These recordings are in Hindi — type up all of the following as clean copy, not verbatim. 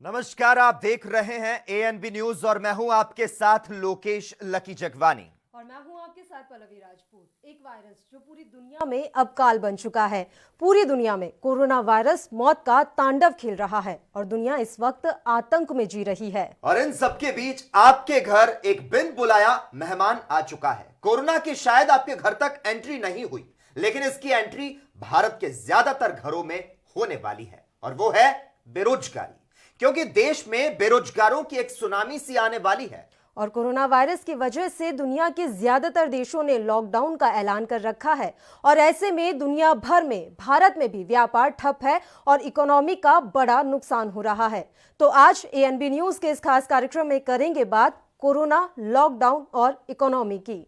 नमस्कार, आप देख रहे हैं एएनबी न्यूज और मैं हूं आपके साथ लोकेश लकी जगवानी। और मैं हूं आपके साथ पल्लवी राजपूत। एक वायरस जो पूरी दुनिया में अब काल बन चुका है। पूरी दुनिया में कोरोना वायरस मौत का तांडव खेल रहा है और दुनिया इस वक्त आतंक में जी रही है। और इन सबके बीच आपके घर एक बिन बुलाया मेहमान आ चुका है। कोरोना की शायद आपके घर तक एंट्री नहीं हुई, लेकिन इसकी एंट्री भारत के ज्यादातर घरों में होने वाली है और वो है बेरोजगारी, क्योंकि देश में बेरोजगारों की एक सुनामी सी आने वाली है। और कोरोना वायरस की वजह से दुनिया के ज्यादातर देशों ने लॉकडाउन का ऐलान कर रखा है और ऐसे में दुनिया भर में भारत में भी व्यापार ठप है और इकोनॉमी का बड़ा नुकसान हो रहा है। तो आज एएनबी न्यूज के इस खास कार्यक्रम में करेंगे बात कोरोना, लॉकडाउन और इकोनॉमी की।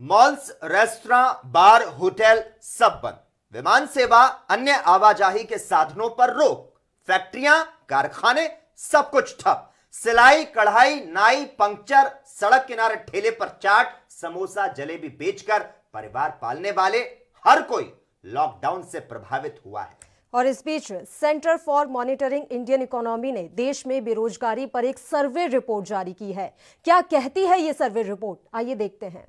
मॉल्स, रेस्टोरेंट, बार, होटल सब बंद। विमान सेवा, अन्य आवाजाही के साधनों पर रोक। फैक्ट्रियां, कारखाने सब कुछ ठप। सिलाई, कढ़ाई, नाई, पंक्चर, सड़क किनारे ठेले पर चाट, समोसा, जलेबी बेचकर परिवार पालने वाले हर कोई लॉकडाउन से प्रभावित हुआ है। और इस बीच centre for monitoring Indian economy ने देश में बेरोजगारी पर एक सर्वे रिपोर्ट जारी की है। क्या कहती है ये सर्वे रिपोर्ट, आइए देखते हैं।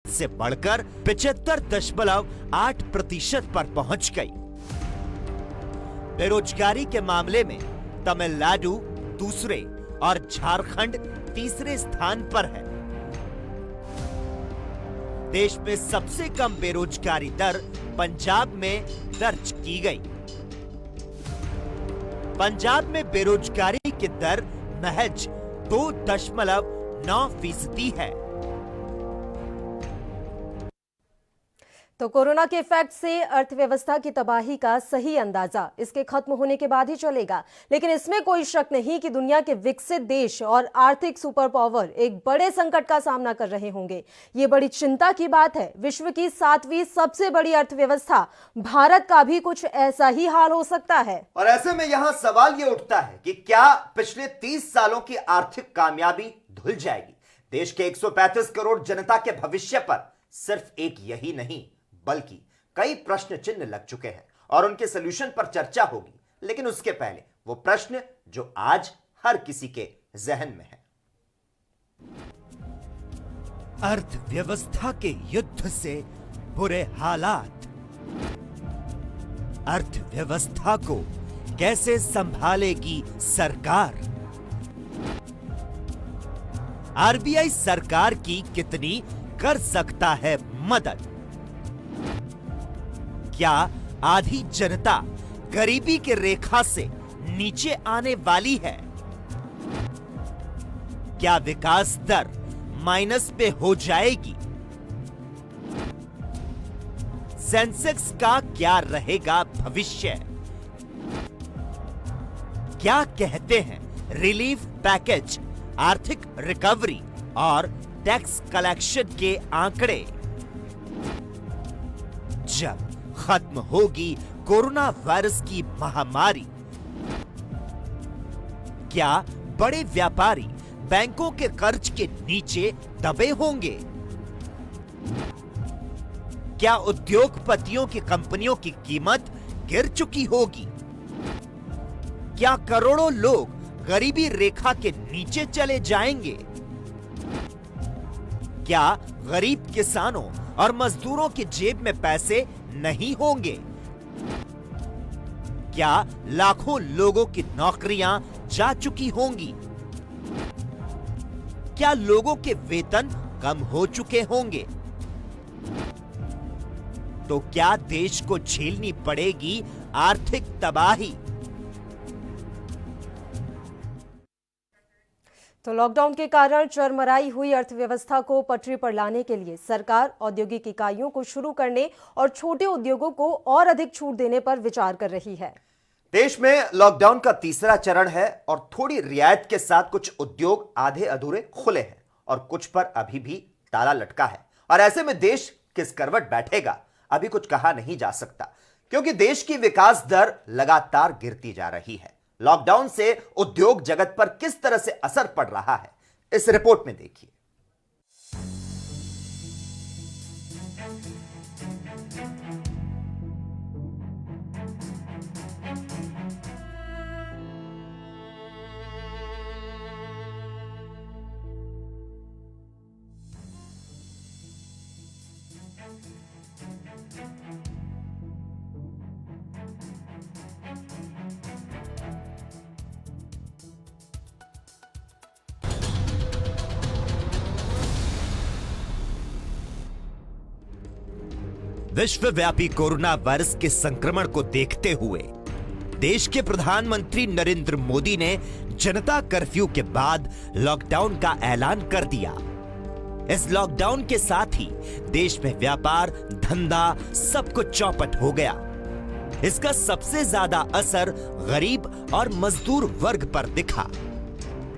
से बढ़कर 75.8% पर पहुंच गई। बेरोजगारी के मामले में तमिलनाडु दूसरे और झारखंड तीसरे स्थान पर है। देश में सबसे कम बेरोजगारी दर पंजाब में दर्ज की गई। पंजाब में बेरोजगारी की दर महज 2.9% है। तो कोरोना के इफेक्ट से अर्थव्यवस्था की तबाही का सही अंदाजा इसके खत्म होने के बाद ही चलेगा, लेकिन इसमें कोई शक नहीं कि दुनिया के विकसित देश और आर्थिक सुपर पावर एक बड़े संकट का सामना कर रहे होंगे। ये बड़ी चिंता की बात है। विश्व की 7वीं सबसे बड़ी अर्थव्यवस्था भारत का भी कुछ ऐसा ही हाल हो सकता है। और ऐसे में यहां सवाल ये उठता है कि क्या पिछले 30 सालों की आर्थिक कामयाबी धुल जाएगी? देश के 135 करोड़ जनता के भविष्य पर सिर्फ एक यही नहीं बल्कि कई प्रश्न चिन्ह लग चुके हैं और उनके सलूशन पर चर्चा होगी। लेकिन उसके पहले वो प्रश्न जो आज हर किसी के जहन में है। अर्थव्यवस्था के युद्ध से बुरे हालात। अर्थव्यवस्था को कैसे संभालेगी सरकार? आरबीआई सरकार की कितनी कर सकता है मदद? क्या आधी जनता गरीबी के रेखा से नीचे आने वाली है? क्या विकास दर माइनस पे हो जाएगी? सेंसेक्स का क्या रहेगा भविष्य? क्या कहते हैं रिलीफ पैकेज आर्थिक रिकवरी और टैक्स कलेक्शन के आंकड़े। जब खत्म होगी कोरोना वायरस की महामारी, क्या बड़े व्यापारी बैंकों के कर्ज के नीचे दबे होंगे? क्या उद्योगपतियों की कंपनियों की कीमत गिर चुकी होगी? क्या करोड़ों लोग गरीबी रेखा के नीचे चले जाएंगे? क्या गरीब किसानों और मजदूरों की जेब में पैसे नहीं होंगे? क्या लाखों लोगों की नौकरियां जा चुकी होंगी? क्या लोगों के वेतन कम हो चुके होंगे? तो क्या देश को झेलनी पड़ेगी आर्थिक तबाही? तो लॉकडाउन के कारण चरमराई हुई अर्थव्यवस्था को पटरी पर लाने के लिए सरकार औद्योगिक इकाइयों को शुरू करने और छोटे उद्योगों को और अधिक छूट देने पर विचार कर रही है। देश में लॉकडाउन का तीसरा चरण है और थोड़ी रियायत के साथ कुछ उद्योग आधे अधूरे खुले हैं और कुछ पर अभी भी ताला लटका है। और ऐसे में देश किस करवट बैठेगा अभी कुछ कहा नहीं जा सकता, क्योंकि देश की विकास दर लगातार गिरती जा रही है। लॉकडाउन से उद्योग जगत पर किस तरह से असर पड़ रहा है, इस रिपोर्ट में देखिए। विश्वव्यापी कोरोना वायरस के संक्रमण को देखते हुए देश के प्रधानमंत्री नरेंद्र मोदी ने जनता कर्फ्यू के बाद लॉकडाउन का ऐलान कर दिया। इस लॉकडाउन के साथ ही देश में व्यापार, धंधा सब कुछ चौपट हो गया। इसका सबसे ज्यादा असर गरीब और मजदूर वर्ग पर दिखा,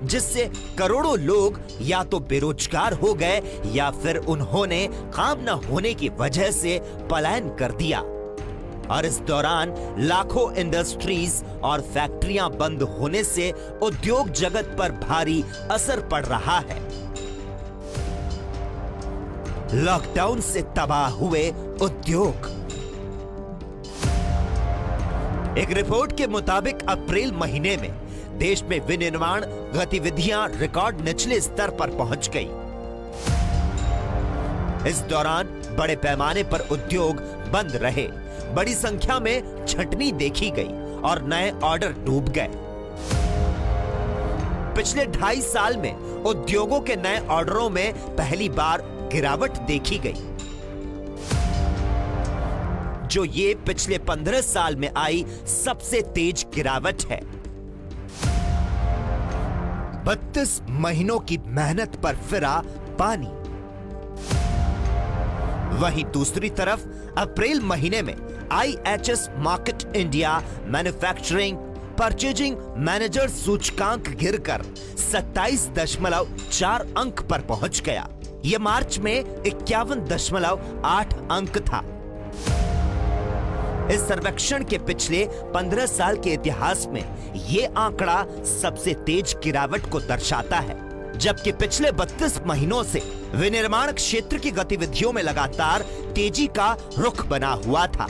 जिससे करोड़ों लोग या तो बेरोजगार हो गए या फिर उन्होंने काम न होने की वजह से पलायन कर दिया। और इस दौरान लाखों इंडस्ट्रीज और फैक्ट्रियां बंद होने से उद्योग जगत पर भारी असर पड़ रहा है। लॉकडाउन से तबाह हुए उद्योग। एक रिपोर्ट के मुताबिक अप्रैल महीने में देश में विनिर्माण गतिविधियां रिकॉर्ड निचले स्तर पर पहुंच गई। इस दौरान बड़े पैमाने पर उद्योग बंद रहे, बड़ी संख्या में छंटनी देखी गई और नए ऑर्डर डूब गए। पिछले 2.5 साल में उद्योगों के नए ऑर्डरों में पहली बार गिरावट देखी गई, जो ये पिछले 15 साल में आई सबसे तेज गिरावट है। 32 महीनों की मेहनत पर फिरा पानी। वहीं दूसरी तरफ अप्रैल महीने में IHS market India manufacturing purchasing manager सूचकांक गिरकर 27.4 अंक पर पहुंच गया। यह मार्च में 51.8 अंक था। इस सर्वेक्षण के पिछले 15 साल के इतिहास में यह आंकड़ा सबसे तेज गिरावट को दर्शाता है, जबकि पिछले 32 महीनों से विनिर्माण क्षेत्र की गतिविधियों में लगातार तेजी का रुख बना हुआ था।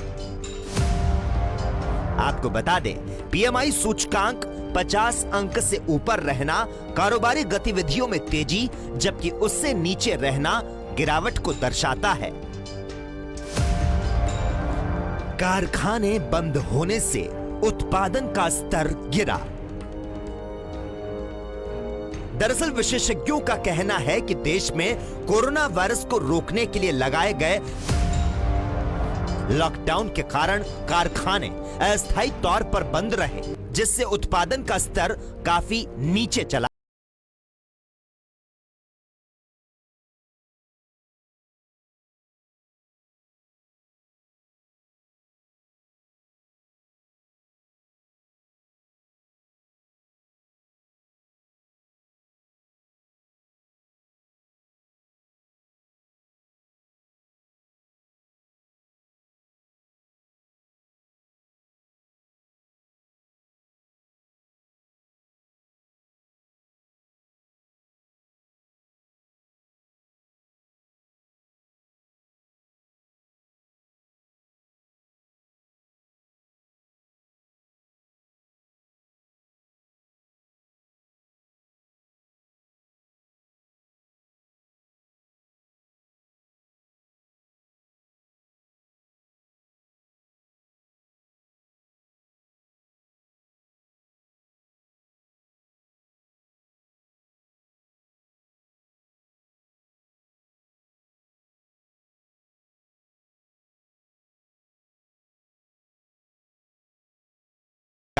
आपको बता दें, PMI सूचकांक 50 अंक से ऊपर रहना कारोबारी गतिविधियों में तेजी, जबकि उससे नीचे रहना गिरावट को दर्शाता है। कारखाने बंद होने से उत्पादन का स्तर गिरा। दरअसल विशेषज्ञों का कहना है कि देश में कोरोना वायरस को रोकने के लिए लगाए गए लॉकडाउन के कारण कारखाने अस्थायी तौर पर बंद रहे, जिससे उत्पादन का स्तर काफी नीचे चला।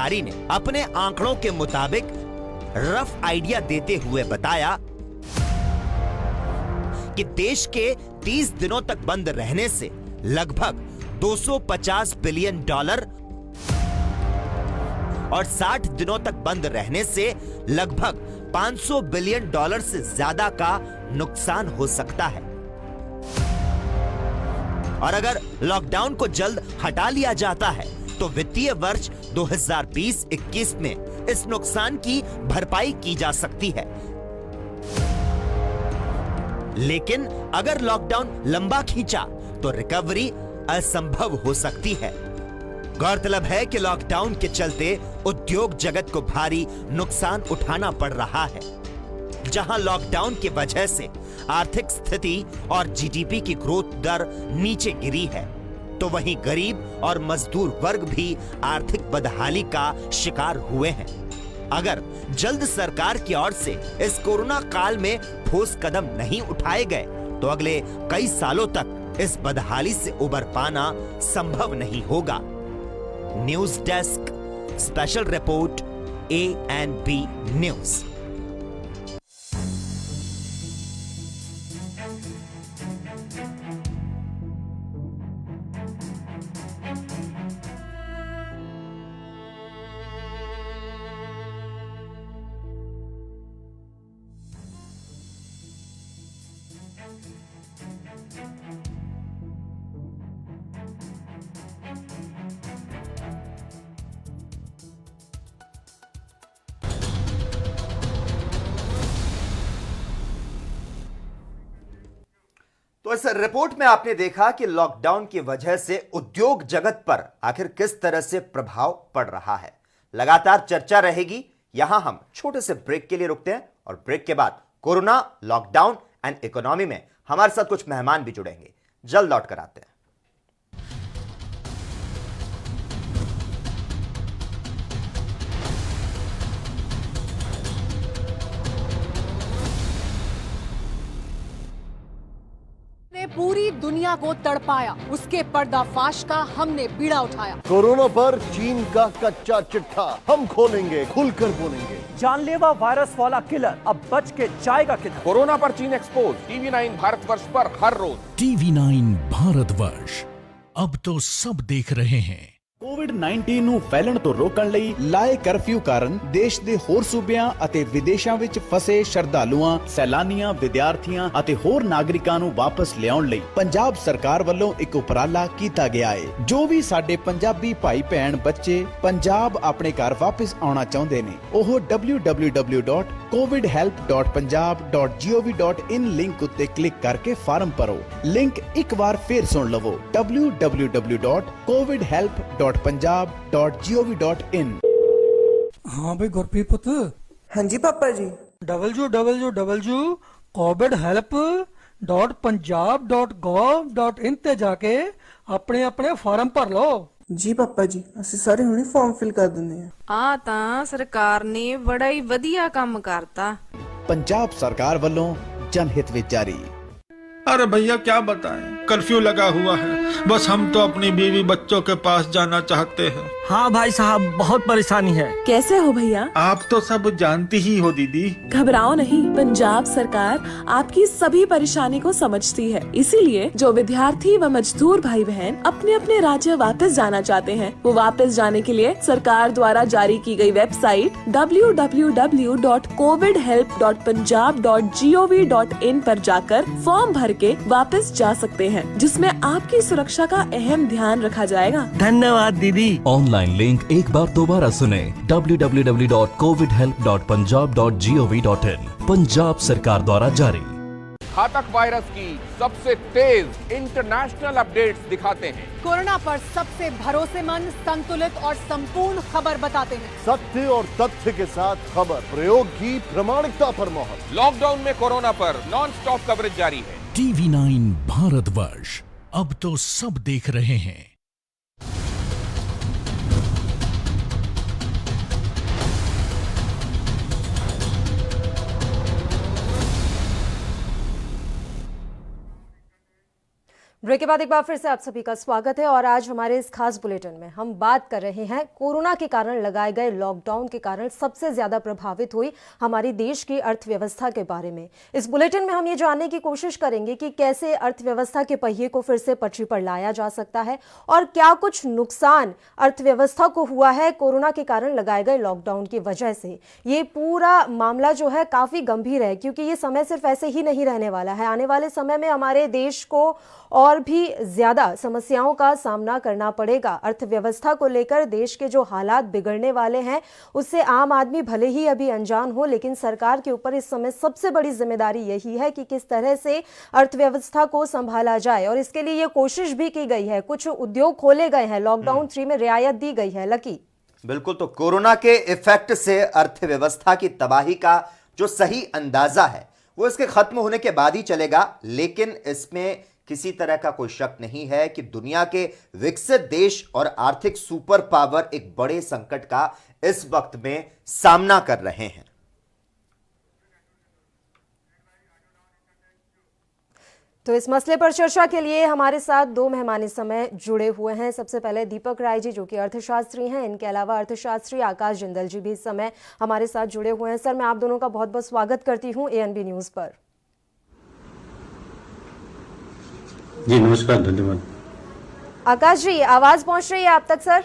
अधिकारी ने अपने आंकड़ों के मुताबिक रफ आइडिया देते हुए बताया कि देश के 30 दिनों तक बंद रहने से लगभग $250 बिलियन और 60 दिनों तक बंद रहने से लगभग $500 बिलियन से ज्यादा का नुकसान हो सकता है। और अगर लॉकडाउन को जल्द हटा लिया जाता है तो वित्तीय वर्ष 2020-21 में इस नुकसान की भरपाई की जा सकती है। लेकिन अगर लॉकडाउन लंबा खींचा तो रिकवरी असंभव हो सकती है। गौरतलब है कि लॉकडाउन के चलते उद्योग जगत को भारी नुकसान उठाना पड़ रहा है। जहां लॉकडाउन की वजह से आर्थिक स्थिति और जीडीपी की ग्रोथ दर नीचे गिरी है, तो वहीं गरीब और मजदूर वर्ग भी आर्थिक बदहाली का शिकार हुए हैं। अगर जल्द सरकार की ओर से इस कोरोना काल में ठोस कदम नहीं उठाए गए तो अगले कई सालों तक इस बदहाली से उबर पाना संभव नहीं होगा। News desk, special report, ANB news. तो इस रिपोर्ट में आपने देखा कि लॉकडाउन की वजह से उद्योग जगत पर आखिर किस तरह से प्रभाव पड़ रहा है। लगातार चर्चा रहेगी। यहां हम छोटे से ब्रेक के लिए रुकते हैं और ब्रेक के बाद कोरोना, लॉकडाउन एंड इकोनॉमी में हमारे साथ कुछ मेहमान भी जुड़ेंगे। जल्द लौट कर आते हैं। पूरी दुनिया को तड़पाया, उसके पर्दाफाश का हमने बीड़ा उठाया। कोरोना पर चीन का कच्चा चिट्ठा हम खोलेंगे, खुलकर बोलेंगे। जानलेवा वायरस वाला किलर अब बच के जाएगा किधर? कोरोना पर चीन एक्सपोज, TV9 भारतवर्ष पर हर रोज। TV9 भारतवर्ष, अब तो सब देख रहे हैं। ਕੋਵਿਡ-19 ਨੂੰ ਫੈਲਣ ਤੋਂ ਰੋਕਣ ਲਈ ਲਾਏ ਕਰਫਿਊ ਕਾਰਨ ਦੇਸ਼ ਦੇ ਹੋਰ ਸੂਬਿਆਂ ਅਤੇ ਵਿਦੇਸ਼ਾਂ ਵਿੱਚ ਫਸੇ ਸ਼ਰਧਾਲੂਆਂ, ਸੈਲਾਨੀਆਂ, ਵਿਦਿਆਰਥੀਆਂ ਅਤੇ ਹੋਰ ਨਾਗਰਿਕਾਂ ਨੂੰ ਵਾਪਸ ਲਿਆਉਣ ਲਈ ਪੰਜਾਬ ਸਰਕਾਰ ਵੱਲੋਂ ਇੱਕ ਉਪਰਾਲਾ ਕੀਤਾ ਗਿਆ ਹੈ। ਜੋ ਵੀ ਸਾਡੇ ਪੰਜਾਬੀ ਭਾਈ ਭੈਣ ਬੱਚੇ ਪੰਜਾਬ ਆਪਣੇ ਘਰ ਵਾਪਸ ਆਉਣਾ ਚਾਹੁੰਦੇ ਨੇ, ਉਹ www.covidhelp.punjab.gov.in ਲਿੰਕ ਉੱਤੇ ਕਲਿੱਕ ਕਰਕੇ ਫਾਰਮ ਭਰੋ। ਲਿੰਕ ਇੱਕ ਵਾਰ ਫੇਰ ਸੁਣ ਲਵੋ, www.covidhelp.punjab.gov.in। हाँ भाई गुरप्रीत पुत्र। हाँ जी पापा जी। www.covidhelp.punjab.gov.in ते जाके अपने अपने फॉर्म भर लो। जी पापा जी, ਅਸੀਂ ਸਾਰੇ ਹੁਣੇ ਫਾਰਮ ਫਿਲ ਕਰ ਦਿੰਦੇ ਆ। ਆ ਤਾਂ ਸਰਕਾਰ ਨੇ ਬੜਾ ਹੀ ਵਧੀਆ ਕੰਮ ਕਰਤਾ। ਪੰਜਾਬ ਸਰਕਾਰ ਵੱਲੋਂ ਜਨਹਿਤ ਵਿੱਚ ਜਾਰੀ। अरे भैया क्या बताएं, कर्फ्यू लगा हुआ है, बस हम तो अपनी बीवी बच्चों के पास जाना चाहते हैं। हाँ भाई साहब, बहुत परेशानी है। कैसे हो भैया? आप तो सब जानती ही हो दीदी। घबराओ नहीं, पंजाब सरकार आपकी सभी परेशानी को समझती है। इसीलिए जो विद्यार्थी व मजदूर भाई बहन अपने अपने राज्य वापस जाना चाहते हैं, वो वापस जाने के लिए सरकार द्वारा जारी की गई वेबसाइट www.covidhelp.punjab.gov.in पर जाकर फॉर्म भर के वापस जा सकते हैं, जिसमें आपकी सुरक्षा का अहम ध्यान रखा जाएगा। धन्यवाद दीदी। ऑनलाइन लिंक एक बार दोबारा सुने, www.covidhelp.punjab.gov.in। पंजाब सरकार द्वारा जारी। घातक वायरस की सबसे तेज इंटरनेशनल अपडेट्स दिखाते हैं। कोरोना पर सबसे भरोसेमंद, संतुलित और संपूर्ण खबर बताते हैं। सत्य और तथ्य के साथ खबर, प्रयोग की प्रामाणिकता पर मोहर। लॉकडाउन में कोरोना पर नॉन स्टॉप कवरेज जारी है। TV9 भारतवर्ष, अब तो सब देख रहे हैं। ब्रेक के बाद एक बार फिर से आप सभी का स्वागत है और आज हमारे इस खास बुलेटिन में हम बात कर रहे हैं कोरोना के कारण लगाए गए लॉकडाउन के कारण सबसे ज्यादा प्रभावित हुई हमारी देश की अर्थव्यवस्था के बारे में। इस बुलेटिन में हम ये जानने की कोशिश करेंगे कि कैसे अर्थव्यवस्था के पहिए को फिर से पटरी पर लाया जा सकता है और क्या कुछ नुकसान अर्थव्यवस्था को हुआ है कोरोना के कारण लगाए गए लॉकडाउन की वजह से। ये पूरा मामला जो है काफी गंभीर है क्योंकि ये समय सिर्फ ऐसे ही नहीं रहने वाला है। आने वाले समय में हमारे देश को और भी ज्यादा समस्याओं का सामना करना पड़ेगा। अर्थव्यवस्था को लेकर देश के जो हालात बिगड़ने वाले हैं उससे आम आदमी भले ही अभी अनजान हो, लेकिन सरकार के ऊपर इस समय सबसे बड़ी जिम्मेदारी यही है कि किस तरह से अर्थव्यवस्था को संभाला जाए और इसके लिए ये कोशिश भी की गई है। कुछ उद्योग खोले गए हैं, लॉकडाउन 3 में रियायत दी गई है। लकी बिल्कुल, तो कोरोना के इफेक्ट से अर्थव्यवस्था की तबाही का जो सही अंदाजा है वो इसके खत्म होने के बाद ही चलेगा, लेकिन इसमें किसी तरह का कोई शक नहीं है कि दुनिया के विकसित देश और आर्थिक सुपर पावर एक बड़े संकट का इस वक्त में सामना कर रहे हैं। तो इस मसले पर चर्चा के लिए हमारे साथ 2 मेहमान इस समय जुड़े हुए हैं। सबसे पहले दीपक राय जी जो कि अर्थशास्त्री हैं, इनके अलावा अर्थशास्त्री आकाश जिंदल जी भी इस समय हमारे साथ जुड़े हुए हैं। सर, मैं आप दोनों का बहुत बहुत स्वागत करती हूं एएनबी न्यूज पर। जी नमस्कार, धन्यवाद। आकाश जी, आवाज पहुंच रही है आप तक? सर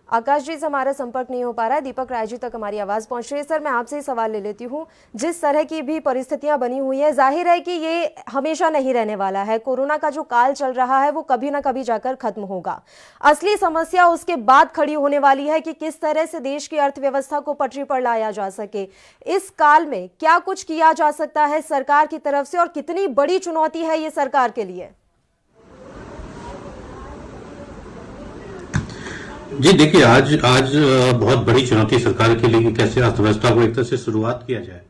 आकाश जी से हमारा संपर्क नहीं हो पा रहा है। दीपक राय जी तक हमारी आवाज पहुंच रही है। सर, मैं आपसे ही सवाल ले लेती हूं, जिस तरह की भी परिस्थितियां बनी हुई है, जाहिर है कि ये हमेशा नहीं रहने वाला है। कोरोना का जो काल चल रहा है वो कभी ना कभी जाकर खत्म होगा। असली समस्या उसके बाद खड़ी होने वाली है कि किस तरह से देश की अर्थव्यवस्था को पटरी पर लाया जा सके। इस काल में क्या कुछ किया जा सकता है सरकार की तरफ से और कितनी बड़ी चुनौती है ये सरकार के लिए? जी देखिए, आज बहुत बड़ी चुनौती सरकार के लिए कि कैसे अर्थव्यवस्था को एक तरह से शुरुआत किया जाए।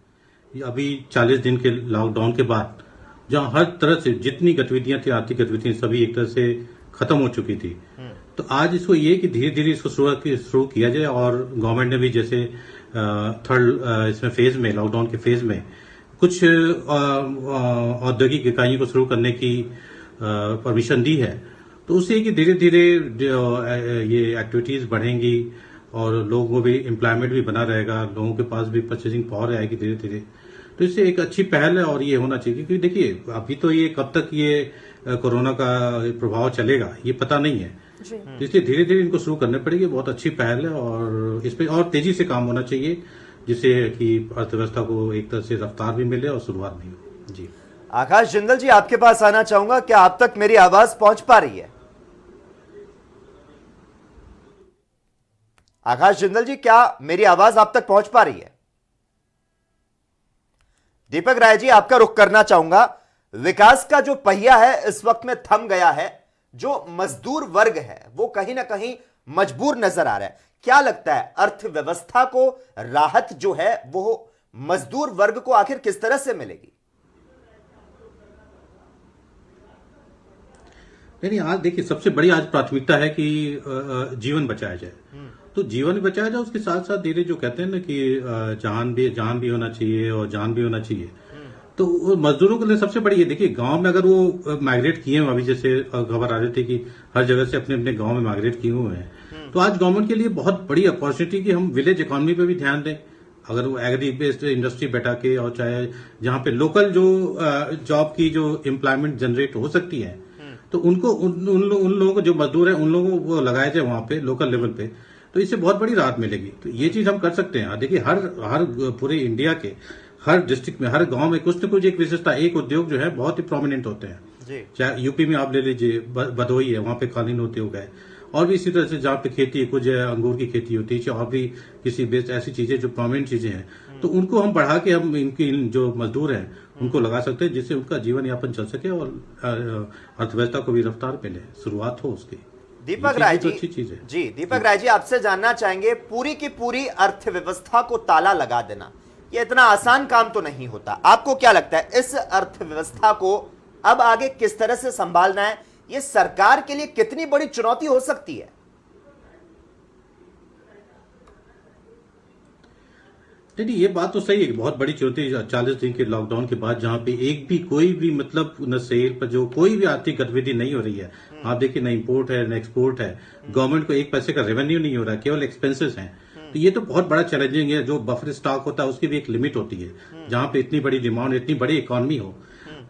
अभी 40 दिन के लॉकडाउन के बाद जहां हर तरह से जितनी गतिविधियां थी, आर्थिक गतिविधियां सभी एक तरह से खत्म हो चुकी थी, तो आज इसको ये कि धीरे धीरे इसको शुरू किया जाए। और गवर्नमेंट ने भी जैसे थर्ड इसमें फेज में, लॉकडाउन के फेज में कुछ औद्योगिक इकाइयों को शुरू करने की परमिशन दी है, तो उससे कि धीरे धीरे ये एक्टिविटीज बढ़ेंगी और लोगों को भी एम्प्लॉयमेंट भी बना रहेगा, लोगों के पास भी परचेजिंग पावर आएगी धीरे धीरे। तो इससे एक अच्छी पहल है और ये होना चाहिए, क्योंकि देखिए अभी तो ये कब तक ये कोरोना का प्रभाव चलेगा ये पता नहीं है, तो इसलिए धीरे धीरे इनको शुरू करने पड़ेगी। बहुत अच्छी पहल है और इस पर और तेजी से काम होना चाहिए, जिससे कि अर्थव्यवस्था को एक तरह से रफ्तार भी मिले और शुरुआत भी हो। जी आकाश जिंदल जी, आपके पास आना चाहूंगा, क्या आप तक मेरी आवाज पहुंच पा रही है? आकाश जिंदल जी, क्या मेरी आवाज आप तक पहुंच पा रही है? दीपक राय जी, आपका रुख करना चाहूंगा। विकास का जो पहिया है इस वक्त में थम गया है, जो मजदूर वर्ग है वो कहीं ना कहीं मजबूर नजर आ रहा है। क्या लगता है अर्थव्यवस्था को राहत जो है वो मजदूर वर्ग को आखिर किस तरह से मिलेगी? नहीं, आज देखिए सबसे बड़ी आज प्राथमिकता है कि जीवन बचाया जाए। तो जीवन बचाया जाए, उसके साथ साथ धीरे जो कहते हैं ना कि जान भी होना चाहिए और जान भी होना चाहिए। तो मजदूरों के लिए सबसे बड़ी ये देखिए, गांव में अगर वो माइग्रेट किए हुए, अभी जैसे खबर आ रही थी कि हर जगह से अपने अपने गांव में माइग्रेट किए हुए हैं, तो आज गवर्नमेंट के लिए बहुत बड़ी अपॉर्चुनिटी कि हम विलेज इकोनॉमी पे भी ध्यान दें। अगर वो एग्री बेस्ड इंडस्ट्री बैठा के और चाहे जहां पे लोकल जो जॉब की जो एम्प्लॉयमेंट जनरेट हो सकती है, तो उनको उन लोगों को जो मजदूर है उन लोगों को लगाया जाए वहां पे लोकल लेवल पे, तो इससे बहुत बड़ी राहत मिलेगी। तो ये चीज हम कर सकते हैं। देखिए हर पूरे इंडिया के हर डिस्ट्रिक्ट में, हर गांव में कुछ न कुछ एक विशेषता, एक उद्योग जो है बहुत ही प्रोमिनेंट होते हैं। चाहे यूपी में आप ले लीजिए, भदोही है, वहां पे कालीन उद्योग है, और भी इसी तरह से जहाँ पे खेती कुछ अंगूर की खेती होती है, और भी किसी बेस्ड ऐसी चीजें जो प्रोमिनेंट चीजें हैं, तो उनको हम बढ़ा के हम इनकी जो मजदूर हैं उनको लगा सकते हैं, जिससे उनका जीवन यापन चल सके और अर्थव्यवस्था को भी रफ्तार मिले, शुरुआत हो उसकी। दीपक राय जी, अच्छी चीज है। जी दीपक राय जी, आपसे जानना चाहेंगे, पूरी की पूरी अर्थव्यवस्था को ताला लगा देना ये इतना आसान काम तो नहीं होता। आपको क्या लगता है इस अर्थव्यवस्था को अब आगे किस तरह से संभालना है? ये सरकार के लिए कितनी बड़ी चुनौती हो सकती है? नहीं, ये बात तो सही है। बहुत बड़ी चुनौती 40 दिन के लॉकडाउन के बाद, जहां पे एक भी कोई भी मतलब न सेल पर जो कोई भी आर्थिक गतिविधि नहीं हो रही है। आप देखिए, न इम्पोर्ट है न एक्सपोर्ट है, गवर्नमेंट को एक पैसे का रेवेन्यू नहीं हो रहा, केवल एक्सपेंसेस हैं। तो ये तो बहुत बड़ा चैलेंजिंग है। जो बफर स्टॉक होता है उसकी भी एक लिमिट होती है, जहां पे इतनी बड़ी डिमांड, इतनी बड़ी इकोनॉमी हो,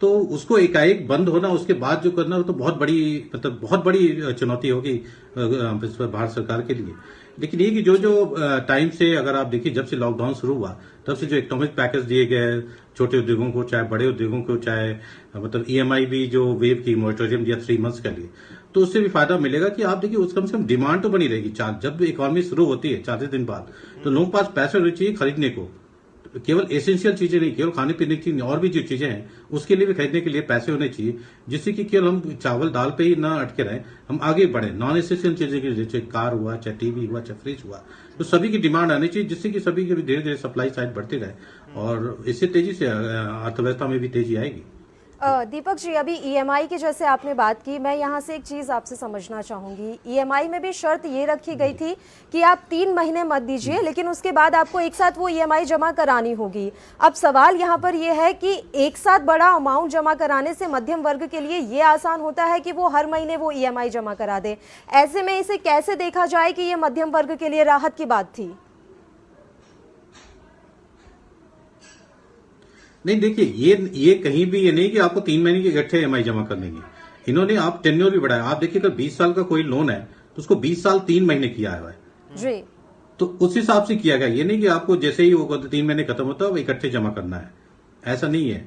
तो उसको एकाएक बंद होना, उसके बाद जो करना, वो तो बहुत बड़ी मतलब बहुत बड़ी चुनौती होगी भारत सरकार के लिए। लेकिन ये कि जो टाइम से अगर आप देखिए, जब से लॉकडाउन शुरू हुआ तब से जो इकोनॉमिक पैकेज दिए गए छोटे उद्योगों को, चाहे बड़े उद्योगों को, चाहे मतलब ईएमआई भी जो वेव की मोरेटोरियम दिया 3 मंथ्स के लिए, तो उससे भी फायदा मिलेगा कि आप देखिए, कम से कम डिमांड तो बनी रहेगी। जब इकोनॉमी शुरू होती है 40 दिन बाद, तो लोगों के पास पैसे होने चाहिए खरीदने को। केवल एसेंशियल चीजें नहीं, केवल खाने पीने की और भी जो चीजें हैं उसके लिए भी खरीदने के लिए पैसे होने चाहिए, जिससे कि केवल हम चावल दाल पे ही ना अटके रहें, हम आगे बढ़े। नॉन एसेंशियल चीजें की, जैसे कार हुआ, चाहे टीवी हुआ, चाहे फ्रिज हुआ, तो सभी की डिमांड आनी चाहिए, जिससे कि सभी की धीरे धीरे सप्लाई साइड बढ़ती रहे और इससे तेजी से अर्थव्यवस्था में भी तेजी आएगी। दीपक जी, अभी ईएमआई की जैसे आपने बात की, मैं यहाँ से एक चीज़ आपसे समझना चाहूँगी। ईएमआई में भी शर्त ये रखी गई थी कि आप 3 महीने मत दीजिए, लेकिन उसके बाद आपको एक साथ वो ईएमआई जमा करानी होगी। अब सवाल यहाँ पर ये है कि एक साथ बड़ा अमाउंट जमा कराने से मध्यम वर्ग के लिए ये आसान होता है कि वो हर महीने वो ईएमआई जमा करा दे। ऐसे में इसे कैसे देखा जाए कि ये मध्यम वर्ग के लिए राहत की बात थी? नहीं, देखिए, ये कहीं भी ये नहीं कि आपको 3 महीने के इकट्ठे ईएमआई जमा करने की। इन्होंने आप टेन्योर भी बढ़ाया। आप देखिए, अगर 20 साल का कोई लोन है तो उसको 20 साल 3 महीने किया हुआ है जी, तो उस हिसाब से किया गया। ये नहीं कि आपको जैसे ही वो 3 महीने खत्म होता है वो इकट्ठे जमा करना है, ऐसा नहीं है।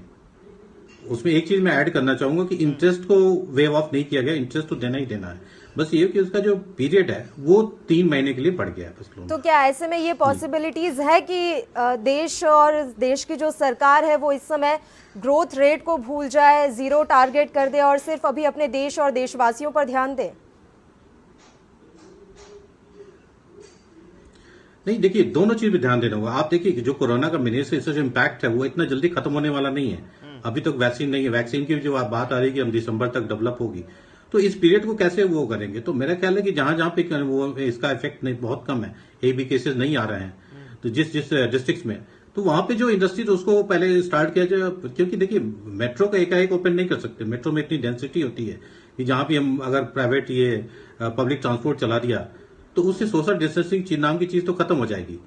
उसमें एक चीज मैं ऐड करना चाहूंगा कि इंटरेस्ट को वेव ऑफ नहीं किया गया, इंटरेस्ट तो देना ही देना है। बस ये कि उसका जो पीरियड है वो 3 महीने के लिए बढ़ गया है बस लोन। तो क्या ऐसे में ये पॉसिबिलिटीज है कि देश और देश की जो सरकार है वो इस समय ग्रोथ रेट को भूल जाए, जीरो टारगेट कर दे और सिर्फ अभी अपने देश और देशवासियों पर ध्यान दे? नहीं, देखिए, दोनों चीज पे ध्यान देना होगा। आप देखिए कि जो कोरोना का मेरे से जो इम्पैक्ट है वो इतना जल्दी खत्म होने वाला नहीं है। अभी तक वैक्सीन नहीं है। वैक्सीन की जो बात आ रही है कि हम दिसंबर तक डेवलप होगी, तो इस पीरियड को कैसे वो करेंगे? तो मेरा ख्याल है कि जहां जहां पे वो इसका इफेक्ट नहीं, बहुत कम है, एक भी केसेस नहीं आ रहे हैं, तो जिस डिस्ट्रिक्ट में, तो वहां पे जो इंडस्ट्री तो उसको पहले स्टार्ट किया जाए। क्योंकि देखिए, मेट्रो का एकाएक ओपन नहीं कर सकते। मेट्रो में इतनी डेंसिटी होती है कि जहां भी हम अगर प्राइवेट ये पब्लिक ट्रांसपोर्ट चला दिया तो उससे सोशल डिस्टेंसिंग नाम की चीज तो खत्म हो जाएगी।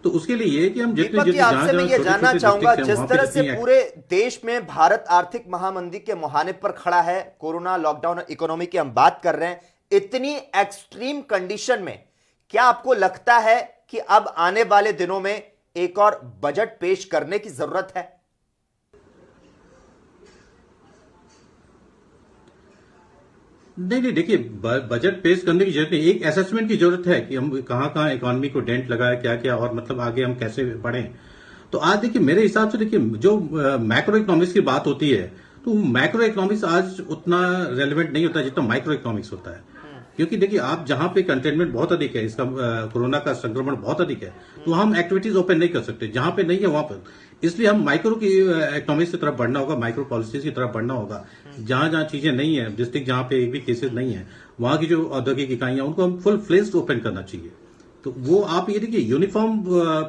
तो उसके लिए ये कि हम जितने आपसे मैं ये जानना चाहूंगा, जिस तरह से पूरे देश में भारत आर्थिक महामंदी के मुहाने पर खड़ा है, कोरोना, लॉकडाउन और इकोनॉमी की हम बात कर रहे हैं, इतनी एक्सट्रीम कंडीशन में क्या आपको लगता है कि अब आने वाले दिनों में एक और बजट पेश करने की जरूरत है? नहीं, देखिए, बजट पेश करने की जरूरत नहीं, एक असेसमेंट की जरूरत है कि हम कहां इकोनॉमी को डेंट लगाए, क्या क्या, और मतलब आगे हम कैसे बढ़े। तो आज देखिए, मेरे हिसाब से देखिए, जो मैक्रो इकोनॉमिक्स की बात होती है, तो मैक्रो इकोनॉमिक्स आज उतना रेलेवेंट नहीं होता जितना माइक्रो इकोनॉमिक्स होता है। क्योंकि देखिए, आप जहां पे कंटेनमेंट बहुत अधिक है, इसका कोरोना का संक्रमण बहुत अधिक है, तो हम एक्टिविटीज ओपन नहीं कर सकते। जहां पे नहीं है वहां पर, इसलिए हम माइक्रो की इकोनॉमिक्स की तरफ बढ़ना होगा, माइक्रो पॉलिसीज की तरफ बढ़ना होगा। जहां जहां चीजें नहीं है, डिस्ट्रिक्ट जहां पे एक भी केसेस नहीं है, वहां की जो औद्योगिक इकाइयां, उनको हम फुल फ्लेज्ड ओपन करना चाहिए। तो वो आप ये देखिए, यूनिफॉर्म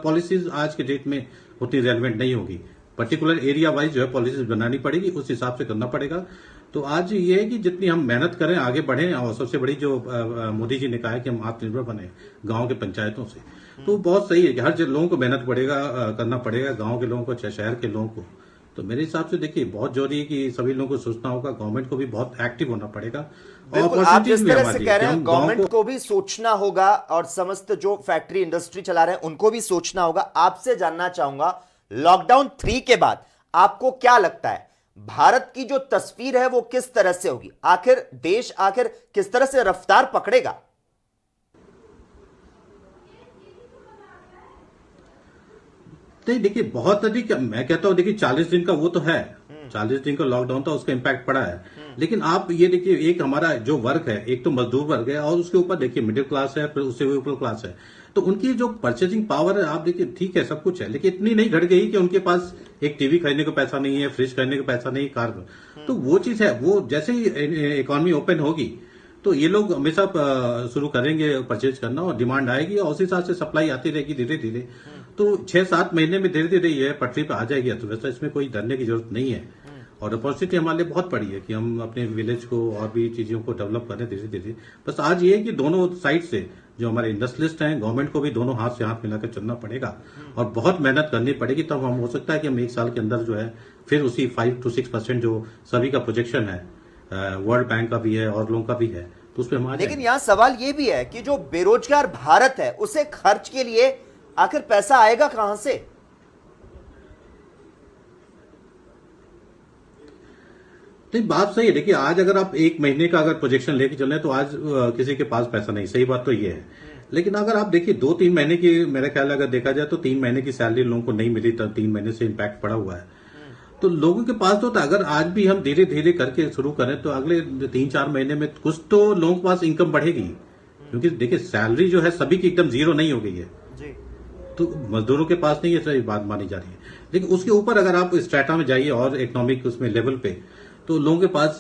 पॉलिसीज आज के डेट में उतनी रेलिवेंट नहीं होगी। पर्टिकुलर एरिया वाइज जो है पॉलिसीज बनानी पड़ेगी, उस हिसाब से करना पड़ेगा। तो आज ये है कि जितनी हम मेहनत करें, आगे बढ़ें, और सबसे बड़ी जो मोदी जी ने कहा है कि हम आत्मनिर्भर बने गांव के पंचायतों से, तो बहुत सही है कि हर लोगों को मेहनत करना पड़ेगा, गांव के लोगों को, चाहे शहर के लोगों को। तो मेरे हिसाब से देखिए, बहुत जरूरी है कि सभी लोगों को सोचना होगा, गवर्नमेंट को भी बहुत एक्टिव होना पड़ेगा। बिल्कुल, आप जिस तरह से कह रहे हैं, गवर्नमेंट को भी सोचना होगा और समस्त जो फैक्ट्री इंडस्ट्री चला रहे हैं उनको भी सोचना होगा। आपसे जानना चाहूंगा, लॉकडाउन 3 के बाद आपको क्या लगता है, भारत की जो तस्वीर है वो किस तरह से होगी? आखिर देश किस तरह से रफ्तार पकड़ेगा? नहीं, देखिए, बहुत अधिक, मैं कहता हूं, देखिए, 40 दिन का वो तो है, 40 दिन का लॉकडाउन था, उसका इम्पैक्ट पड़ा है। लेकिन आप ये देखिए, एक हमारा जो वर्ग है, एक तो मजदूर वर्ग है, और उसके ऊपर देखिए मिडिल क्लास है, फिर उससे ऊपर क्लास है। तो उनकी जो परचेजिंग पावर है, आप देखिए, ठीक है, सब कुछ है, लेकिन इतनी नहीं घट गई कि उनके पास एक टीवी खरीदने को पैसा नहीं है, फ्रिज खरीदने को पैसा नहीं, कार। तो वो चीज है, वो जैसे ही इकोनॉमी ओपन होगी तो ये लोग हमेशा शुरू करेंगे परचेज करना, और डिमांड आएगी और उसी हिसाब से सप्लाई आती रहेगी धीरे धीरे। तो 6-7 महीने में धीरे धीरे ये पटरी पे आ जाएगी अर्थव्यवस्था, इसमें कोई डरने की जरूरत नहीं है। और अपॉर्चुनिटी हमारे लिए बहुत बड़ी है कि हम अपने विलेज को और भी चीजों को डेवलप करें धीरे धीरे। बस आज ये है कि दोनों साइड से जो हमारे इंडस्ट्रियलिस्ट हैं, गवर्नमेंट को भी दोनों हाथ से हाथ मिलाकर चलना पड़ेगा और बहुत मेहनत करनी पड़ेगी, तब हम हो सकता है कि हम 1 साल के अंदर जो है फिर उसी 5 to 6% जो सभी का प्रोजेक्शन है, वर्ल्ड बैंक का भी है और लोगों का भी है, तो उस पर हम आ लेकिन यहाँ सवाल ये भी है कि जो बेरोजगार भारत है उसे खर्च के लिए आखिर पैसा आएगा कहां से? तो बात सही है। देखिए, आज अगर आप 1 महीने का अगर प्रोजेक्शन लेके चल रहे हैं तो आज किसी के पास पैसा नहीं, सही बात तो ये है। लेकिन अगर आप देखिए 2-3 महीने की, मेरा ख्याल अगर देखा जाए तो 3 महीने की सैलरी लोगों को नहीं मिली, तो 3 महीने से इम्पैक्ट पड़ा हुआ है। तो लोगों के पास तो अगर आज भी हम धीरे धीरे करके शुरू करें तो अगले 3-4 महीने में कुछ तो लोगों के पास इनकम बढ़ेगी, क्योंकि देखिए सैलरी जो है सभी की एकदम जीरो नहीं हो गई है, तो मजदूरों के पास नहीं है, सही बात मानी जा रही है। लेकिन उसके ऊपर अगर आप स्ट्रेटा में जाइए और इकोनॉमिक उसमें लेवल पे, तो लोगों के पास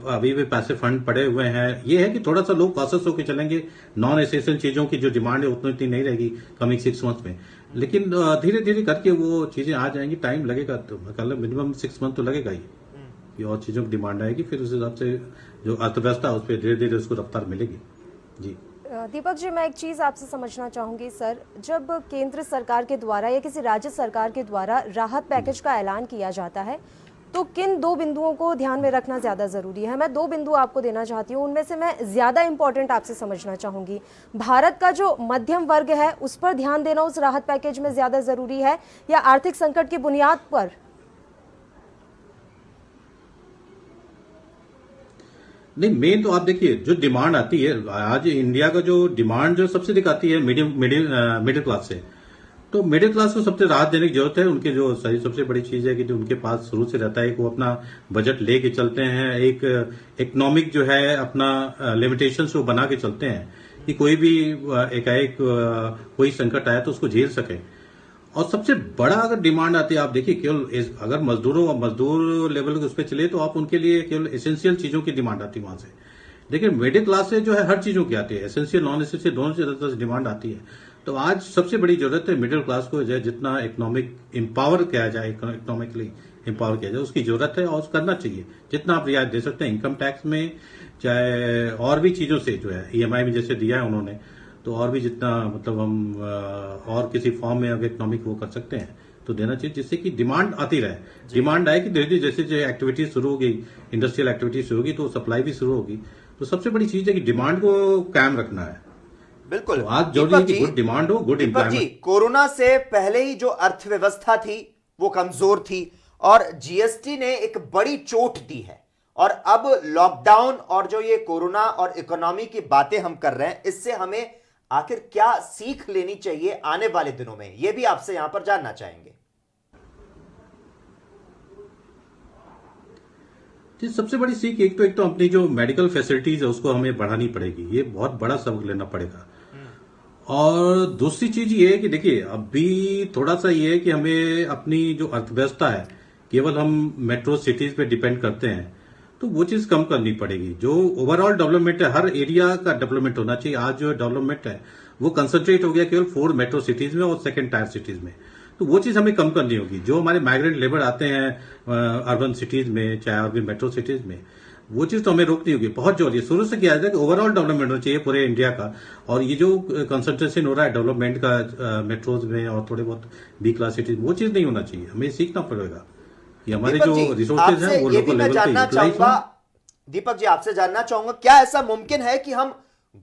अभी भी पैसे फंड पड़े हुए हैं। ये है कि थोड़ा सा लोग कॉशियस होकर चलेंगे, नॉन एसेंशियल चीजों की जो डिमांड है उतनी नहीं रहेगी कमिंग 6 मंथ में, लेकिन धीरे धीरे करके वो चीजें आ जाएंगी। टाइम लगेगा, तो मतलब मिनिमम 6 मंथ तो लगेगा ही कि और चीजों की डिमांड आएगी, फिर उस हिसाब से जो अर्थव्यवस्था उस पर धीरे धीरे उसको रफ्तार मिलेगी। जी दीपक जी, मैं एक चीज़ आपसे समझना चाहूंगी सर, जब केंद्र सरकार के द्वारा या किसी राज्य सरकार के द्वारा राहत पैकेज का ऐलान किया जाता है तो किन 2 बिंदुओं को ध्यान में रखना ज़्यादा ज़रूरी है? मैं 2 बिंदु आपको देना चाहती हूँ, उनमें से मैं ज़्यादा इंपॉर्टेंट आपसे समझना चाहूँगी। भारत का जो मध्यम वर्ग है उस पर ध्यान देना उस राहत पैकेज में ज़्यादा ज़रूरी है या आर्थिक संकट की बुनियाद पर? नहीं, मेन तो आप देखिए जो डिमांड आती है आज इंडिया का, जो डिमांड जो सबसे दिखाती है मिडिल क्लास से, तो मिडिल क्लास को सबसे राहत देने की जरूरत है। उनके जो सबसे बड़ी चीज है कि जो उनके पास शुरू से रहता है कि वो अपना बजट लेके चलते हैं, एक इकोनॉमिक जो है अपना लिमिटेशन वो बना के चलते हैं कि कोई भी एकाएक कोई संकट आया तो उसको झेल सके। और सबसे बड़ा अगर डिमांड आती है, आप देखिए केवल अगर मजदूर लेवल के उस पर चले तो आप उनके लिए केवल एसेंशियल चीजों की डिमांड आती है वहां से। लेकिन मिडिल क्लास से जो है हर चीजों की आती है, एसेंशियल नॉन एसेंशियल दोनों से डिमांड आती है। तो आज सबसे बड़ी जरूरत है मिडिल क्लास को जो है जितना इकोनॉमिक एम्पावर किया जाए, इकोनॉमिकली एम्पावर किया जाए, उसकी जरूरत है और करना चाहिए। जितना आप रियायत दे सकते हैं इनकम टैक्स में, चाहे और भी चीजों से जो है EMI में जैसे दिया है उन्होंने, तो और भी जितना मतलब हम और किसी फॉर्म में अगर इकोनॉमिक वो कर सकते हैं तो देना चाहिए, जिससे कि डिमांड आती रहे। डिमांड आए कि धीरे धीरे जैसे जो एक्टिविटीज शुरू होगी, इंडस्ट्रियल एक्टिविटीज शुरू होगी तो सप्लाई भी शुरू होगी। तो सबसे बड़ी चीज है कि डिमांड को कायम रखना है। बिल्कुल, तो आज जरूरी है कि गुड डिमांड हो, गुड एम्प्लॉयमेंट। कोरोना से पहले ही जो अर्थव्यवस्था थी वो कमजोर थी और GST ने एक बड़ी चोट दी है, और अब लॉकडाउन और जो ये कोरोना और इकोनॉमी की बातें हम कर रहे हैं, इससे हमें आखिर क्या सीख लेनी चाहिए आने वाले दिनों में, ये भी आपसे यहां पर जानना चाहेंगे। सबसे बड़ी सीख एक तो अपनी जो मेडिकल फैसिलिटीज है उसको हमें बढ़ानी पड़ेगी, ये बहुत बड़ा सबक लेना पड़ेगा। और दूसरी चीज ये है कि देखिए अभी थोड़ा सा ये है कि हमें अपनी जो अर्थव्यवस्था है केवल हम मेट्रो सिटीज पे डिपेंड करते हैं, तो वो चीज कम करनी पड़ेगी। जो ओवरऑल डेवलपमेंट है, हर एरिया का डेवलपमेंट होना चाहिए। आज जो डेवलपमेंट है वो कंसंट्रेट हो गया केवल 4 मेट्रो सिटीज में और 2nd टायर सिटीज में, तो वो चीज हमें कम करनी होगी। जो हमारे माइग्रेंट लेबर आते हैं अर्बन सिटीज में, चाहे अर्बन मेट्रो सिटीज में, वो चीज तो हमें रोकनी होगी। बहुत जरूरी है, शुरू से किया जाए कि ओवरऑल डेवलपमेंट होना चाहिए पूरे इंडिया का। और ये जो कंसंट्रेशन हो रहा है डेवलपमेंट का मेट्रोज में और थोड़े बहुत B क्लास सिटीज, वो चीज नहीं होना चाहिए। हमें सीखना पड़ेगा कि हमारे जो रिसोर्सेज हैं वो लोकल लेवल पे यूटिलाइज हो। दीपक जी, आपसे जानना चाहूंगा, क्या ऐसा मुमकिन है कि हम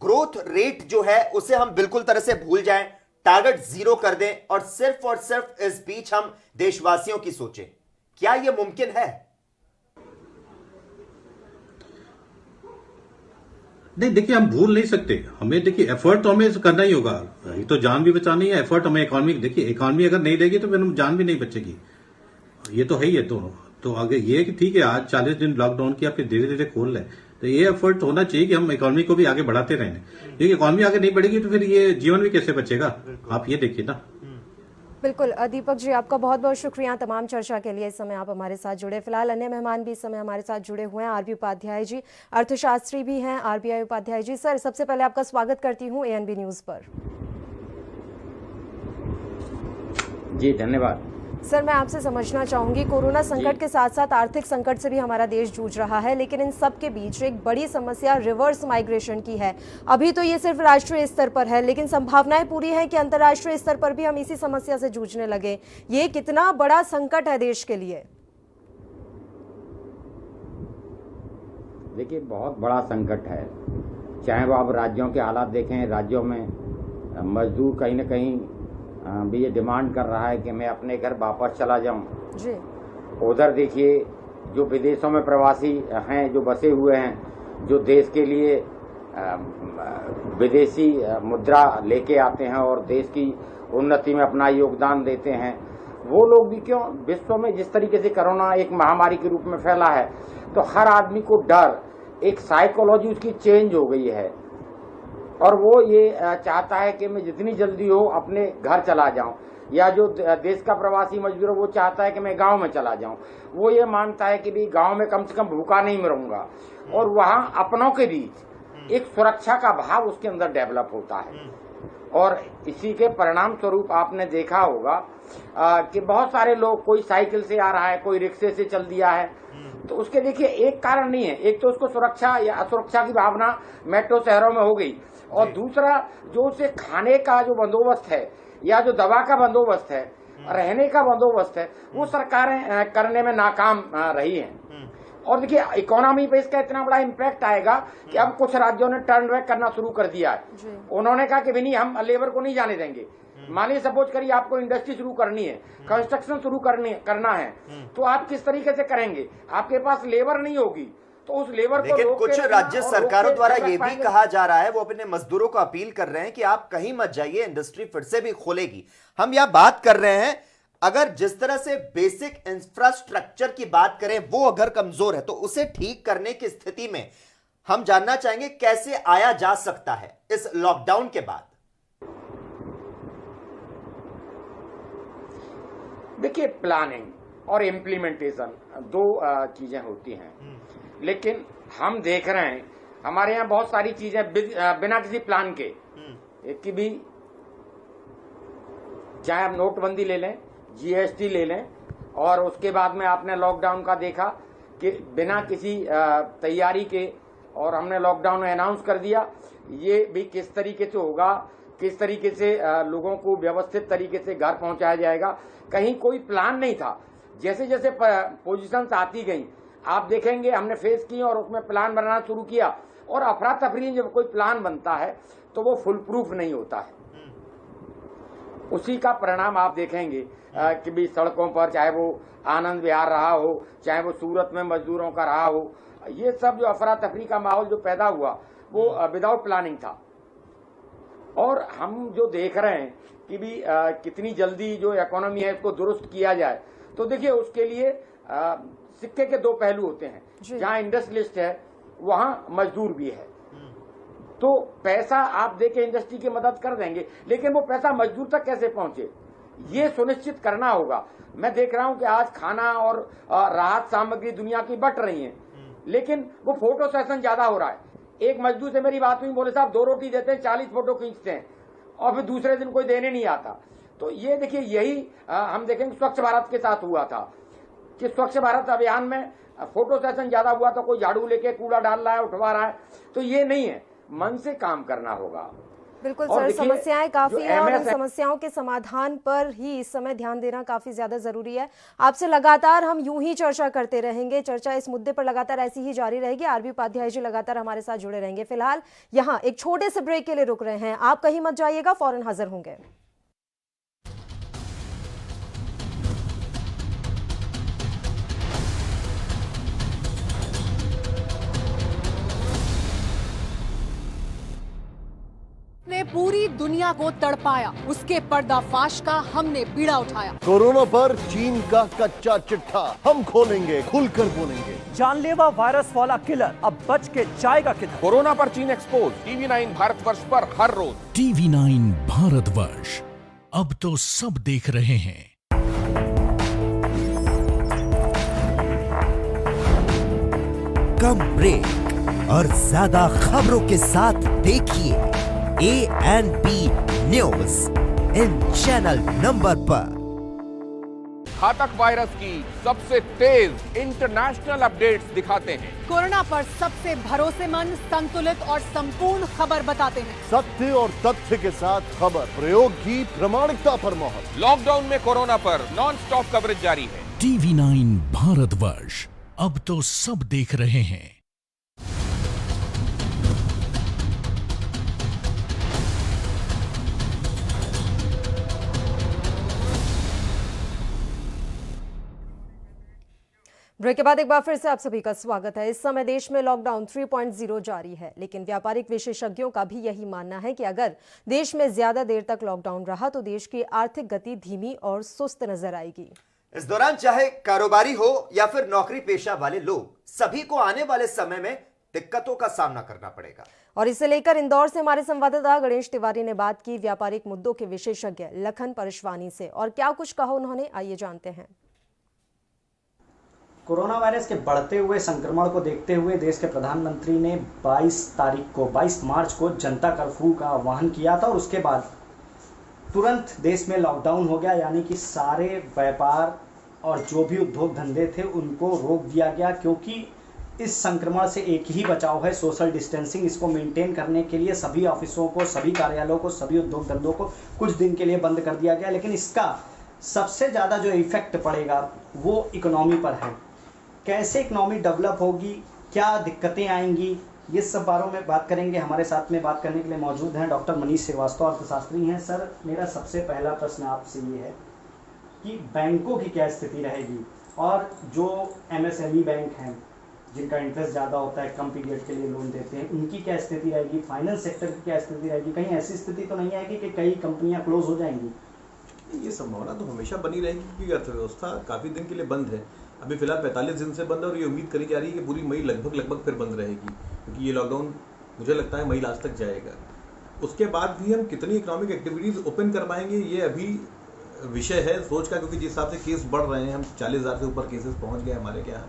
ग्रोथ रेट जो है उसे हम बिल्कुल तरह से भूल जाएं, टारगेट 0 कर दें और सिर्फ इस बीच हम देशवासियों की सोचें? क्या यह मुमकिन है? नहीं, देखिए हम भूल नहीं सकते। हमें देखिए एफर्ट तो हमें करना ही होगा, ये तो जान भी बचानी है, एफर्ट हमें इकोनॉमी, देखिए इकोनॉमी अगर नहीं देगी तो फिर हम जान भी नहीं बचेगी, ये तो है ही है। तो आगे ये कि ठीक है आज 40 दिन लॉकडाउन किया, फिर धीरे धीरे खोल लें, तो ये एफर्ट होना चाहिए कि हम इकोनॉमी को भी आगे बढ़ाते रहें। क्योंकि इकोनॉमी आगे नहीं बढ़ेगी तो फिर ये जीवन भी कैसे बचेगा, आप ये देखिए ना। बिल्कुल दीपक जी, आपका बहुत बहुत शुक्रिया तमाम चर्चा के लिए। इस समय आप हमारे साथ जुड़े। फिलहाल अन्य मेहमान भी इस समय हमारे साथ जुड़े हुए हैं। RB उपाध्याय जी, अर्थशास्त्री भी हैं, RBI उपाध्याय जी। सर, सबसे पहले आपका स्वागत करती हूँ ANB न्यूज पर। जी धन्यवाद। सर, मैं आपसे समझना चाहूंगी, कोरोना संकट के साथ साथ आर्थिक संकट से भी हमारा देश जूझ रहा है, लेकिन इन सब के बीच एक बड़ी समस्या रिवर्स माइग्रेशन की है। अभी तो ये सिर्फ राष्ट्रीय स्तर पर है, लेकिन संभावनाएं पूरी है कि अंतर्राष्ट्रीय स्तर पर भी हम इसी समस्या से जूझने लगे। ये कितना बड़ा संकट है देश के लिए? देखिए, बहुत बड़ा संकट है। चाहे वो आप राज्यों के हालात देखें, राज्यों में मजदूर कहीं ना कहीं भी ये डिमांड कर रहा है कि मैं अपने घर वापस चला जाऊं जी। उधर देखिए, जो विदेशों में प्रवासी हैं, जो बसे हुए हैं, जो देश के लिए विदेशी मुद्रा लेके आते हैं और देश की उन्नति में अपना योगदान देते हैं, वो लोग भी क्यों, विश्व में जिस तरीके से कोरोना एक महामारी के रूप में फैला है, तो हर आदमी को डर, एक साइकोलॉजी उसकी चेंज हो गई है और वो ये चाहता है कि मैं जितनी जल्दी हो अपने घर चला जाऊं, या जो देश का प्रवासी मजदूर है वो चाहता है कि मैं गांव में चला जाऊं। वो ये मानता है कि भाई गांव में कम से कम भूखा नहीं मरूंगा, और वहां अपनों के बीच एक सुरक्षा का भाव उसके अंदर डेवलप होता है। और इसी के परिणाम स्वरूप आपने देखा होगा कि बहुत सारे लोग, कोई साइकिल से आ रहा है, कोई रिक्शे से चल दिया है, तो उसके देखिए एक कारण नहीं है। एक तो उसको सुरक्षा या असुरक्षा की भावना मेट्रो शहरों में हो गई, और दूसरा जो उसे खाने का जो बंदोबस्त है या जो दवा का बंदोबस्त है, रहने का बंदोबस्त है, वो सरकारें करने में नाकाम रही हैं। और देखिए, इकोनॉमी पे इसका इतना बड़ा इम्पैक्ट आएगा कि अब कुछ राज्यों ने टर्न बैक करना शुरू कर दिया है। उन्होंने कहा कि नहीं, हम लेबर को नहीं जाने देंगे। मानिए सपोज करिए आपको इंडस्ट्री शुरू करनी है, कंस्ट्रक्शन शुरू करना है, तो आप किस तरीके से करेंगे? आपके पास लेबर नहीं होगी, तो उस लेबर को लेकिन कुछ राज्य सरकारों द्वारा ये भी कहा जा रहा है, वो अपने मजदूरों को अपील कर रहे हैं कि आप कहीं मत जाइए, इंडस्ट्री फिर से भी खोलेगी। हम यह बात कर रहे हैं, अगर जिस तरह से बेसिक इंफ्रास्ट्रक्चर की बात करें वो अगर कमजोर है, तो उसे ठीक करने की स्थिति में हम जानना चाहेंगे कैसे आया जा सकता है इस लॉकडाउन के बाद। देखिए, प्लानिंग और इम्प्लीमेंटेशन दो चीजें होती हैं, लेकिन हम देख रहे हैं हमारे यहाँ बहुत सारी चीजें बिना किसी प्लान के, एक की भी, चाहे आप नोटबंदी ले लें, जीएसटी ले लें, और उसके बाद में आपने लॉकडाउन का देखा कि बिना किसी तैयारी के और हमने लॉकडाउन अनाउंस कर दिया। ये भी किस तरीके से होगा, किस तरीके से लोगों को व्यवस्थित तरीके से घर पहुंचाया जाएगा, कहीं कोई प्लान नहीं था। जैसे जैसे पोजीशंस आती गई, आप देखेंगे हमने फेस की और उसमें प्लान बनाना शुरू किया, और अफरा तफरी जब कोई प्लान बनता है तो वो फुल प्रूफ नहीं होता है। उसी का परिणाम आप देखेंगे कि भी सड़कों पर, चाहे वो आनंद विहार रहा हो, चाहे वो सूरत में मजदूरों का रहा हो, ये सब जो अफरा तफरी का माहौल जो पैदा हुआ वो विदाउट प्लानिंग था। और हम जो देख रहे हैं कि भी कितनी जल्दी जो इकोनॉमी है इसको दुरुस्त किया जाए, तो देखिए उसके लिए सिक्के के दो पहलू होते हैं। जहां इंडस्ट्रियलिस्ट है वहां मजदूर भी है, तो पैसा आप देके इंडस्ट्री की मदद कर देंगे, लेकिन वो पैसा मजदूर तक कैसे पहुंचे ये सुनिश्चित करना होगा। मैं देख रहा हूं कि आज खाना और राहत सामग्री दुनिया की बट रही है, लेकिन वो फोटो सेशन ज्यादा हो रहा है। एक मजदूर से मेरी बात हुई, बोले साहब 2 रोटी देते हैं, 40 फोटो खींचते हैं, और फिर दूसरे दिन कोई देने नहीं आता। तो ये देखिए, यही हम देखेंगे स्वच्छ भारत के साथ हुआ था कि स्वच्छ भारत अभियान में फोटो सेशन ज्यादा हुआ, तो कोई झाड़ू लेके कूड़ा डाल रहा है, उठवा रहा है, तो ये नहीं है, मन से काम करना होगा। बिल्कुल सर, समस्याएं काफी हैं और इन समस्याओं के समाधान पर ही इस समय ध्यान देना काफी ज्यादा जरूरी है। आपसे लगातार हम यूं ही चर्चा करते रहेंगे, चर्चा इस मुद्दे पर लगातार ऐसी ही जारी रहेगी। आरबी उपाध्याय जी लगातार हमारे साथ जुड़े रहेंगे। फिलहाल यहाँ एक छोटे से ब्रेक के लिए रुक रहे हैं, आप कहीं मत जाइएगा, फौरन हाजिर होंगे। ने पूरी दुनिया को तड़पाया, उसके पर्दाफाश का हमने बीड़ा उठाया। कोरोना पर चीन का कच्चा चिट्ठा हम खोलेंगे, खुलकर बोलेंगे। जानलेवा वायरस वाला किलर अब बच के जाएगा किधर? कोरोना पर चीन एक्सपोज, TV9 भारतवर्ष पर हर रोज। TV9 भारतवर्ष, अब तो सब देख रहे हैं। कम ब्रेक और ज्यादा खबरों के साथ देखिए ANP news in channel number पर। घातक वायरस की सबसे तेज इंटरनेशनल अपडेट्स दिखाते हैं। कोरोना पर सबसे भरोसेमंद, संतुलित और संपूर्ण खबर बताते हैं। सत्य और तथ्य के साथ खबर, प्रयोग की प्रामाणिकता पर मोहर। लॉकडाउन में कोरोना पर नॉन स्टॉप कवरेज जारी है। TV9 भारतवर्ष, अब तो सब देख रहे हैं। ब्रेक के बाद एक बार फिर से आप सभी का स्वागत है। इस समय देश में लॉकडाउन 3.0 जारी है, लेकिन व्यापारिक विशेषज्ञों का भी यही मानना है कि अगर देश में ज्यादा देर तक लॉकडाउन रहा तो देश की आर्थिक गति धीमी और सुस्त नजर आएगी। इस दौरान चाहे कारोबारी हो या फिर नौकरी पेशा वाले लोग, सभी को आने वाले समय में दिक्कतों का सामना करना पड़ेगा। और इसे लेकर इंदौर से हमारे संवाददाता गणेश तिवारी ने बात की व्यापारिक मुद्दों के विशेषज्ञ लखन परशवानी से, और क्या कुछ कहा उन्होंने, आइए जानते हैं। कोरोना वायरस के बढ़ते हुए संक्रमण को देखते हुए देश के प्रधानमंत्री ने 22 मार्च को जनता कर्फ्यू का आह्वान किया था और उसके बाद तुरंत देश में लॉकडाउन हो गया, यानी कि सारे व्यापार और जो भी उद्योग धंधे थे उनको रोक दिया गया, क्योंकि इस संक्रमण से एक ही बचाव है, सोशल डिस्टेंसिंग। इसको मेंटेन करने के लिए सभी ऑफिसों को, सभी कार्यालयों को, सभी उद्योग धंधों को कुछ दिन के लिए बंद कर दिया गया। लेकिन इसका सबसे ज़्यादा जो इफेक्ट पड़ेगा वो इकोनॉमी पर है। कैसे इकोनॉमी डेवलप होगी, क्या दिक्कतें आएंगी, ये सब बारों में बात करेंगे। हमारे साथ में बात करने के लिए मौजूद हैं डॉक्टर मनीष श्रीवास्तव, अर्थशास्त्री हैं। सर, मेरा सबसे पहला प्रश्न आपसे ये है कि बैंकों की क्या स्थिति रहेगी, और जो MSME बैंक हैं जिनका इंटरेस्ट ज़्यादा होता है, कम पीरियड के लिए लोन देते हैं, उनकी क्या स्थिति रहेगी, फाइनेंस सेक्टर की क्या स्थिति रहेगी? कहीं ऐसी स्थिति तो नहीं आएगी कि कई कंपनियाँ क्लोज हो जाएंगी? ये संभावना तो हमेशा बनी रहेगी, क्योंकि अर्थव्यवस्था काफ़ी दिन के लिए बंद है। अभी फिलहाल 45 दिन से बंद है और ये उम्मीद करी जा रही है कि पूरी मई लगभग फिर बंद रहेगी, क्योंकि ये लॉकडाउन मुझे लगता है मई लास्ट तक जाएगा। उसके बाद भी हम कितनी इकोनॉमिक एक्टिविटीज़ ओपन कर पाएंगे, ये अभी विषय है सोच का, क्योंकि जिस हिसाब से केस बढ़ रहे हैं, हम 40,000 से ऊपर केसेस पहुंच गए हमारे के यहाँ,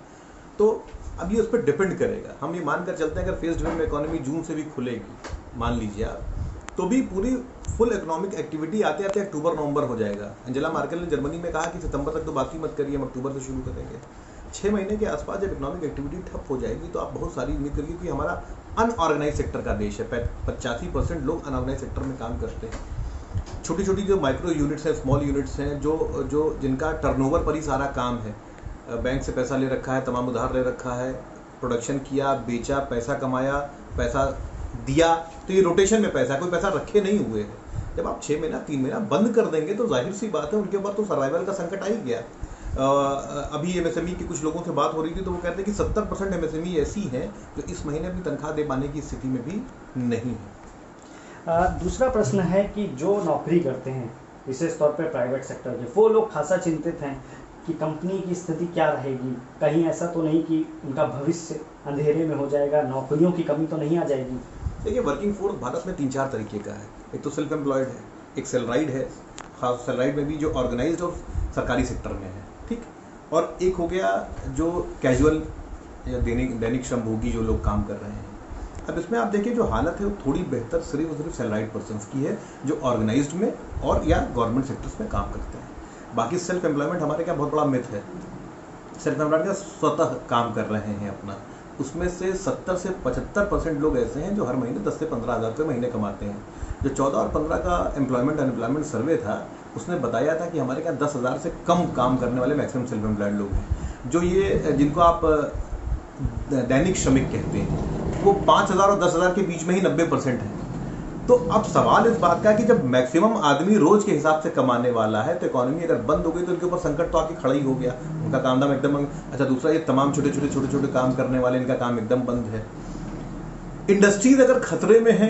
तो अब ये उस पर डिपेंड करेगा। हम ये मानकर चलते हैं अगर फेज वन में इकोनॉमी जून से भी खुलेगी, मान लीजिए आप, तो भी पूरी फुल इकोनॉमिक एक्टिविटी आते आते अक्टूबर नवंबर हो जाएगा। एंजेला मार्केल ने जर्मनी में कहा कि सितंबर तक तो बात ही मत करिए, हम अक्टूबर से शुरू करेंगे। 6 महीने के आसपास जब इकोनॉमिक एक्टिविटी ठप हो जाएगी तो आप बहुत सारी उम्मीद करिए कि हमारा अनऑर्गेनाइज सेक्टर का देश है। 85% लोग अनऑर्गेनाइज सेक्टर में काम करते हैं। छोटी छोटी जो माइक्रो यूनिट्स हैं, स्मॉल यूनिट्स हैं, जो जिनका टर्नओवर पर ही सारा काम है, बैंक से पैसा ले रखा है, तमाम उधार ले रखा है, प्रोडक्शन किया, बेचा, पैसा कमाया, पैसा दिया, तो ये रोटेशन में पैसा, कोई पैसा रखे नहीं हुए है। जब आप 6 महीना 3 महीना बंद कर देंगे तो जाहिर सी बात है उनके ऊपर तो सर्वाइवल का संकट आ ही गया। अभी MSME की कुछ लोगों से बात हो रही थी तो वो कहते हैं कि 70% MSME ऐसी हैं जो इस महीने अपनी तनख्वाह दे पाने की स्थिति में भी नहीं है। दूसरा प्रश्न है कि जो नौकरी करते हैं विशेष तौर पर प्राइवेट सेक्टर के, वो लोग खासा चिंतित हैं कि कंपनी की स्थिति क्या रहेगी, कहीं ऐसा तो नहीं कि उनका भविष्य अंधेरे में हो जाएगा, नौकरियों की कमी तो नहीं आ जाएगी? देखिए, वर्किंग फोर्स भारत में 3-4 तरीके का है। एक तो सेल्फ एम्प्लॉयड है, एक सैलराइड है, खास सैलराइड में भी जो ऑर्गेनाइज्ड और सरकारी सेक्टर में है, ठीक, और एक हो गया जो कैजुअल या दैनिक श्रमभोगी जो लोग काम कर रहे हैं। अब इसमें आप देखिए जो हालत है वो थोड़ी बेहतर सिर्फ सैलराइड पर्सन्स की है जो ऑर्गेनाइज्ड में और या गवर्नमेंट सेक्टर्स में काम करते हैं। बाकी सेल्फ एम्प्लॉयमेंट हमारे क्या बहुत बड़ा मिथ है। सेल्फ एम्प्लॉयड का स्वतः काम कर रहे हैं अपना, उसमें से 70 से 75% लोग ऐसे हैं जो हर महीने 10 से 15 हज़ार रुपये महीने कमाते हैं। जो 14 और 15 का अनएम्प्लॉयमेंट सर्वे था उसने बताया था कि हमारे यहाँ 10,000 से कम काम करने वाले मैक्सिमम सेल्फ एम्प्लॉयड लोग हैं। जो ये जिनको आप दैनिक श्रमिक कहते हैं वो 5,000 और 10,000 के बीच में ही 90% है। तो अब सवाल इस बात का कि जब मैक्सिमम आदमी रोज के हिसाब से कमाने वाला है तो इकोनॉमी अगर बंद हो गई तो उनके ऊपर संकट तो आके खड़ा ही हो गया, उनका काम दाम एकदम। अच्छा, दूसरा ये तमाम छोटे छोटे काम करने वाले, इनका काम एकदम बंद है। इंडस्ट्रीज अगर खतरे में है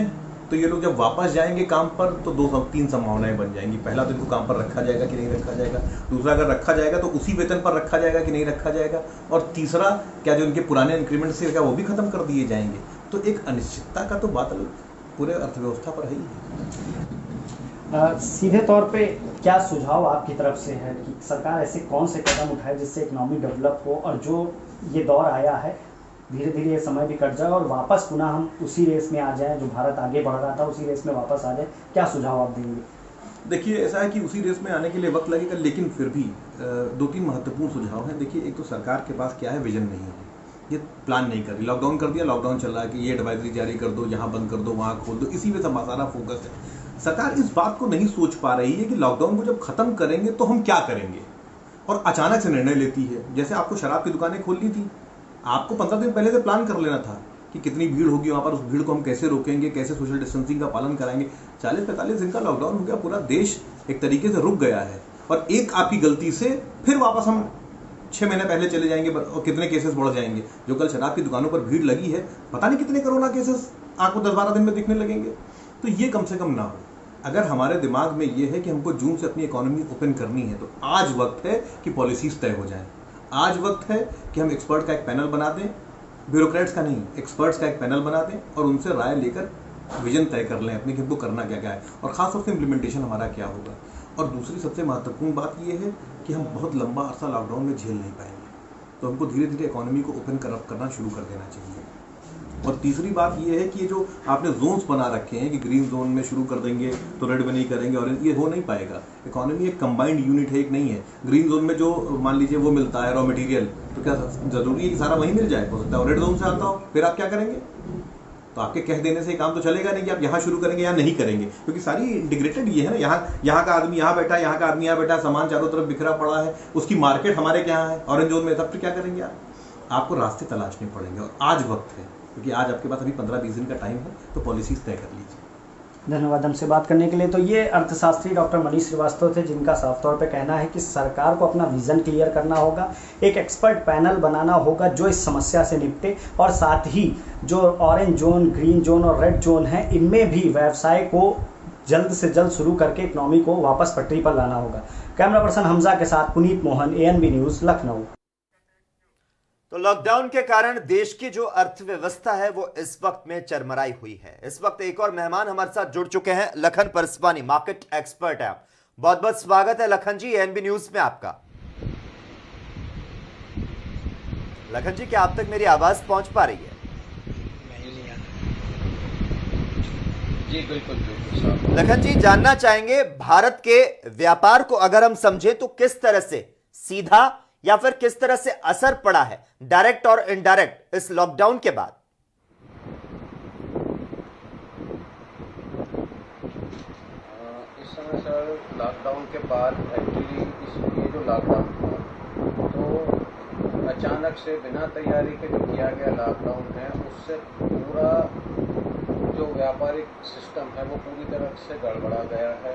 तो ये लोग जब वापस जाएंगे काम पर तो 2-3 संभावनाएं बन जाएंगी। पहला तो इनको काम पर रखा जाएगा कि नहीं रखा जाएगा, दूसरा अगर रखा जाएगा तो उसी वेतन पर रखा जाएगा कि नहीं रखा जाएगा, और तीसरा क्या जो इनके पुराने इंक्रीमेंट से क्या वो भी खत्म कर दिए जाएंगे। तो एक अनिश्चितता का तो बादल पूरे अर्थव्यवस्था पर ही है। सीधे तौर पे क्या सुझाव आपकी तरफ से है कि सरकार ऐसे कौन से कदम उठाए जिससे इकोनॉमी डेवलप हो और जो ये दौर आया है धीरे धीरे ये समय भी कट जाए और वापस पुनः हम उसी रेस में आ जाएं जो भारत आगे बढ़ रहा था, उसी रेस में वापस आ जाए? क्या सुझाव आप देंगे? देखिए, ऐसा है कि उसी रेस में आने के लिए वक्त लगेगा, लेकिन फिर भी दो तीन महत्वपूर्ण सुझाव हैं। देखिए, एक तो सरकार के पास क्या है, विजन नहीं है, ये प्लान नहीं कर रही। लॉकडाउन कर दिया, लॉकडाउन चल रहा है कि ये एडवाइजरी जारी कर दो, यहाँ बंद कर दो, वहाँ खोल दो, इसी में सारा फोकस है। सरकार इस बात को नहीं सोच पा रही है कि लॉकडाउन को जब खत्म करेंगे तो हम क्या करेंगे, और अचानक से निर्णय लेती है। जैसे आपको शराब की दुकानें खोलनी थी, आपको 15 दिन पहले से प्लान कर लेना था कि कितनी भीड़ होगी वहाँ पर, उस भीड़ को हम कैसे रोकेंगे, कैसे सोशल डिस्टेंसिंग का पालन कराएंगे। 40-45 दिन का लॉकडाउन हो गया, पूरा देश एक तरीके से रुक गया है, और एक आपकी गलती से फिर वापस हम 6 महीने पहले चले जाएंगे और कितने केसेस बढ़ जाएंगे। जो कल शराब की दुकानों पर भीड़ लगी है, पता नहीं कितने कोरोना केसेस आपको 10-12 दिन में दिखने लगेंगे। तो ये कम से कम ना हो। अगर हमारे दिमाग में ये है कि हमको जून से अपनी इकोनॉमी ओपन करनी है, तो आज वक्त है कि पॉलिसीज तय हो जाएं। आज वक्त है कि हम एक्सपर्ट का एक पैनल बना दें, ब्यूरोक्रेट्स का नहीं, एक्सपर्ट्स का एक पैनल बना दें और उनसे राय लेकर विजन तय कर लें अपने कि हमको करना क्या क्या है और खासतौर से इम्प्लीमेंटेशन हमारा क्या होगा। और दूसरी सबसे महत्वपूर्ण बात यह है कि हम बहुत लंबा अरसा लॉकडाउन में झेल नहीं पाएंगे, तो हमको धीरे धीरे इकोनॉमी को ओपन करना शुरू कर देना चाहिए। और तीसरी बात यह है कि ये जो आपने जोन्स बना रखे हैं कि ग्रीन जोन में शुरू कर देंगे तो रेड में नहीं करेंगे, और ये हो नहीं पाएगा। इकोनॉमी एक कंबाइंड यूनिट है, एक नहीं है। ग्रीन जोन में जो मान लीजिए वो मिलता है रॉ मटेरियल, तो क्या जरूरी है कि सारा वहीं मिल जाए? हो सकता है रेड जोन से आता हो, फिर आप क्या करेंगे? तो आपके कह देने से काम तो चलेगा नहीं कि आप यहाँ शुरू करेंगे या नहीं करेंगे, क्योंकि सारी इंटीग्रेटेड ये है ना। यहाँ का आदमी यहाँ बैठा है, यहाँ का आदमी यहाँ बैठा है, सामान चारों तरफ बिखरा पड़ा है, उसकी मार्केट हमारे यहाँ है ऑरेंज जोन में, तब फिर क्या करेंगे आप? आपको रास्ते तलाशने पड़ेंगे, और आज वक्त है, क्योंकि आज आपके पास अभी 15-20 दिन का टाइम है, तो पॉलिसीज तय कर लीजिए। धन्यवाद हमसे बात करने के लिए। तो ये अर्थशास्त्री डॉक्टर मनीष श्रीवास्तव थे, जिनका साफ तौर पे कहना है कि सरकार को अपना विजन क्लियर करना होगा, एक एक्सपर्ट पैनल बनाना होगा जो इस समस्या से निपटे, और साथ ही जो ऑरेंज जोन, ग्रीन जोन और रेड जोन है, इनमें भी व्यवसाय को जल्द से जल्द शुरू करके इकोनॉमी को वापस पटरी पर लाना होगा। कैमरा पर्सन हमजा के साथ पुनीत मोहन, ANB न्यूज़, लखनऊ। तो लॉकडाउन के कारण देश की जो अर्थव्यवस्था है वो इस वक्त में चरमराई हुई है। इस वक्त एक और मेहमान हमारे साथ जुड़ चुके हैं, लखन परसवानी, मार्केट एक्सपर्ट है आप। बहुत बहुत स्वागत है लखन जी ANB न्यूज में आपका। लखन जी, क्या आप तक मेरी आवाज पहुंच पा रही है? जी बिल्कुल। लखन जी, जानना चाहेंगे भारत के व्यापार को अगर हम समझें तो किस तरह से सीधा या फिर किस तरह से असर पड़ा है, डायरेक्ट और इनडायरेक्ट, इस लॉकडाउन के बाद? इस समय सर लॉकडाउन के बाद एक्चुअली ये जो लॉकडाउन था, तो अचानक से बिना तैयारी के जो किया गया लॉकडाउन है, उससे पूरा जो व्यापारिक सिस्टम है वो पूरी तरह से गड़बड़ा गया है।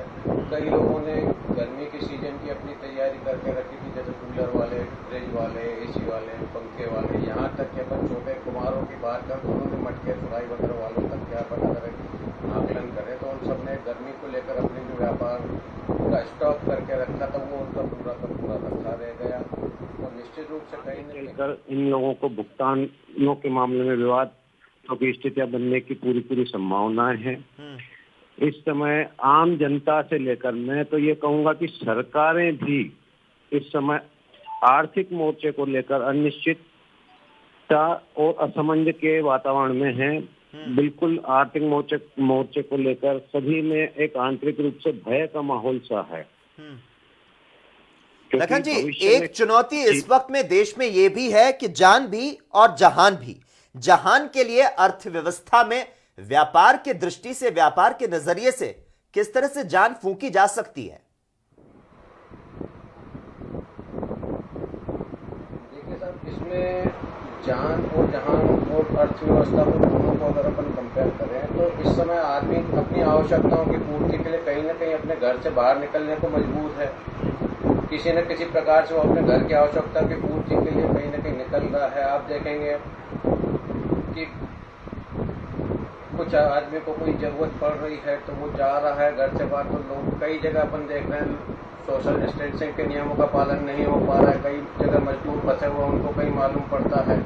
कई लोगों ने गर्मी के सीजन की अपनी तैयारी करके रखी थी, जैसे कूलर वाले, फ्रिज वाले, AC वाले, पंखे वाले, यहाँ तक कि अपन छोटे कुमारों की बात कर, उन्होंने मटके सुराई वगैरह वालों तक क्या पता अगर आकलन करें तो उन सब ने गर्मी को लेकर अपने जो व्यापार का स्टॉक करके रखा था वो उनका पूरा का पूरा रखा रह गया, और निश्चित रूप से कहीं इन लोगों को भुगतानों के मामले में विवाद की स्थितियां बनने की पूरी संभावनाएं हैं। इस समय आम जनता से लेकर मैं तो ये कहूंगा कि सरकारें भी इस समय आर्थिक मोर्चे को लेकर अनिश्चितता और असमंजस के वातावरण में हैं। बिल्कुल आर्थिक मोर्चे को लेकर सभी में एक आंतरिक रूप से भय का माहौल सा है। लखन जी, एक चुनौती इस वक्त में देश में यह भी है कि जान भी और जहान भी। जहान के लिए अर्थव्यवस्था में व्यापार की दृष्टि से, व्यापार के नजरिए से किस तरह से जान फूंकी जा सकती है? देखिए साहब, इसमें जान और जहान और अर्थव्यवस्था को दोनों को अगर अपन कंपेयर करें तो इस समय आदमी अपनी आवश्यकताओं की पूर्ति के लिए कहीं ना कहीं अपने घर से बाहर निकलने को मजबूर है। किसी न किसी प्रकार से वो अपने घर की आवश्यकता की पूर्ति के लिए कहीं ना कहीं निकल रहा है। आप देखेंगे कि कुछ आदमी को कोई जरूरत पड़ रही है तो वो जा रहा है घर से बाहर, तो लोग कई जगह अपन देख रहे हैं सोशल डिस्टेंसिंग के नियमों का पालन नहीं हो पा रहा है। कई जगह मजदूर फंसे हुए, उनको कहीं मालूम पड़ता है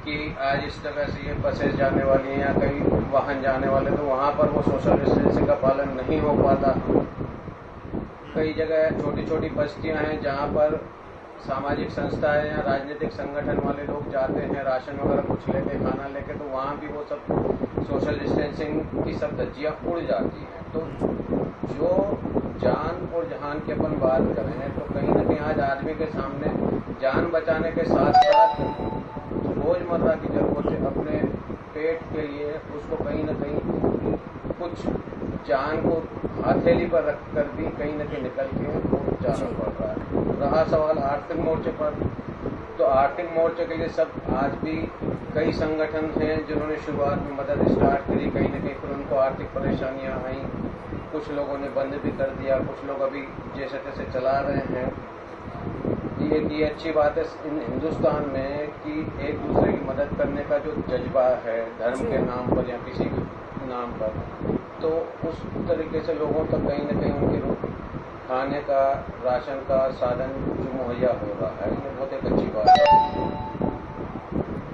कि आज इस जगह से ये बसेस जाने वाली हैं या कई वाहन जाने वाले, तो वहाँ पर वो सोशल डिस्टेंसिंग का पालन नहीं हो पाता। कई जगह छोटी छोटी बस्तियाँ हैं जहाँ पर सामाजिक संस्थाएं या राजनीतिक संगठन वाले लोग जाते हैं राशन वगैरह कुछ लेके, खाना लेके, तो वहाँ भी वो सब सोशल डिस्टेंसिंग की सब धज्जियाँ उड़ जाती हैं। तो जो जान और जहान की अपन बात करें तो कहीं ना कहीं आज आदमी के सामने जान बचाने के साथ साथ रोजमर्रा की जरूरतें अपने पेट के लिए उसको कहीं ना कहीं कुछ जान को हथेली पर रख कर भी कहीं न कहीं निकल के जाना पड़ रहा है। रहा सवाल आर्थिक मोर्चे पर, तो आर्थिक मोर्चे के लिए सब आज भी कई संगठन हैं जिन्होंने शुरुआत में मदद स्टार्ट करी, कहीं न कहीं फिर उनको आर्थिक परेशानियां आई, कुछ लोगों ने बंद भी कर दिया, कुछ लोग अभी जैसे तैसे चला रहे हैं। ये अच्छी बात है इन हिंदुस्तान में कि एक दूसरे की मदद करने का जो जज्बा है धर्म के नाम पर या किसी नाम पर, तो उस तरीके से लोगों तक कहीं न कहीं उनकी खाने का राशन का साधन जो मुहैया हो रहा है, ये बहुत एक अच्छी बात है।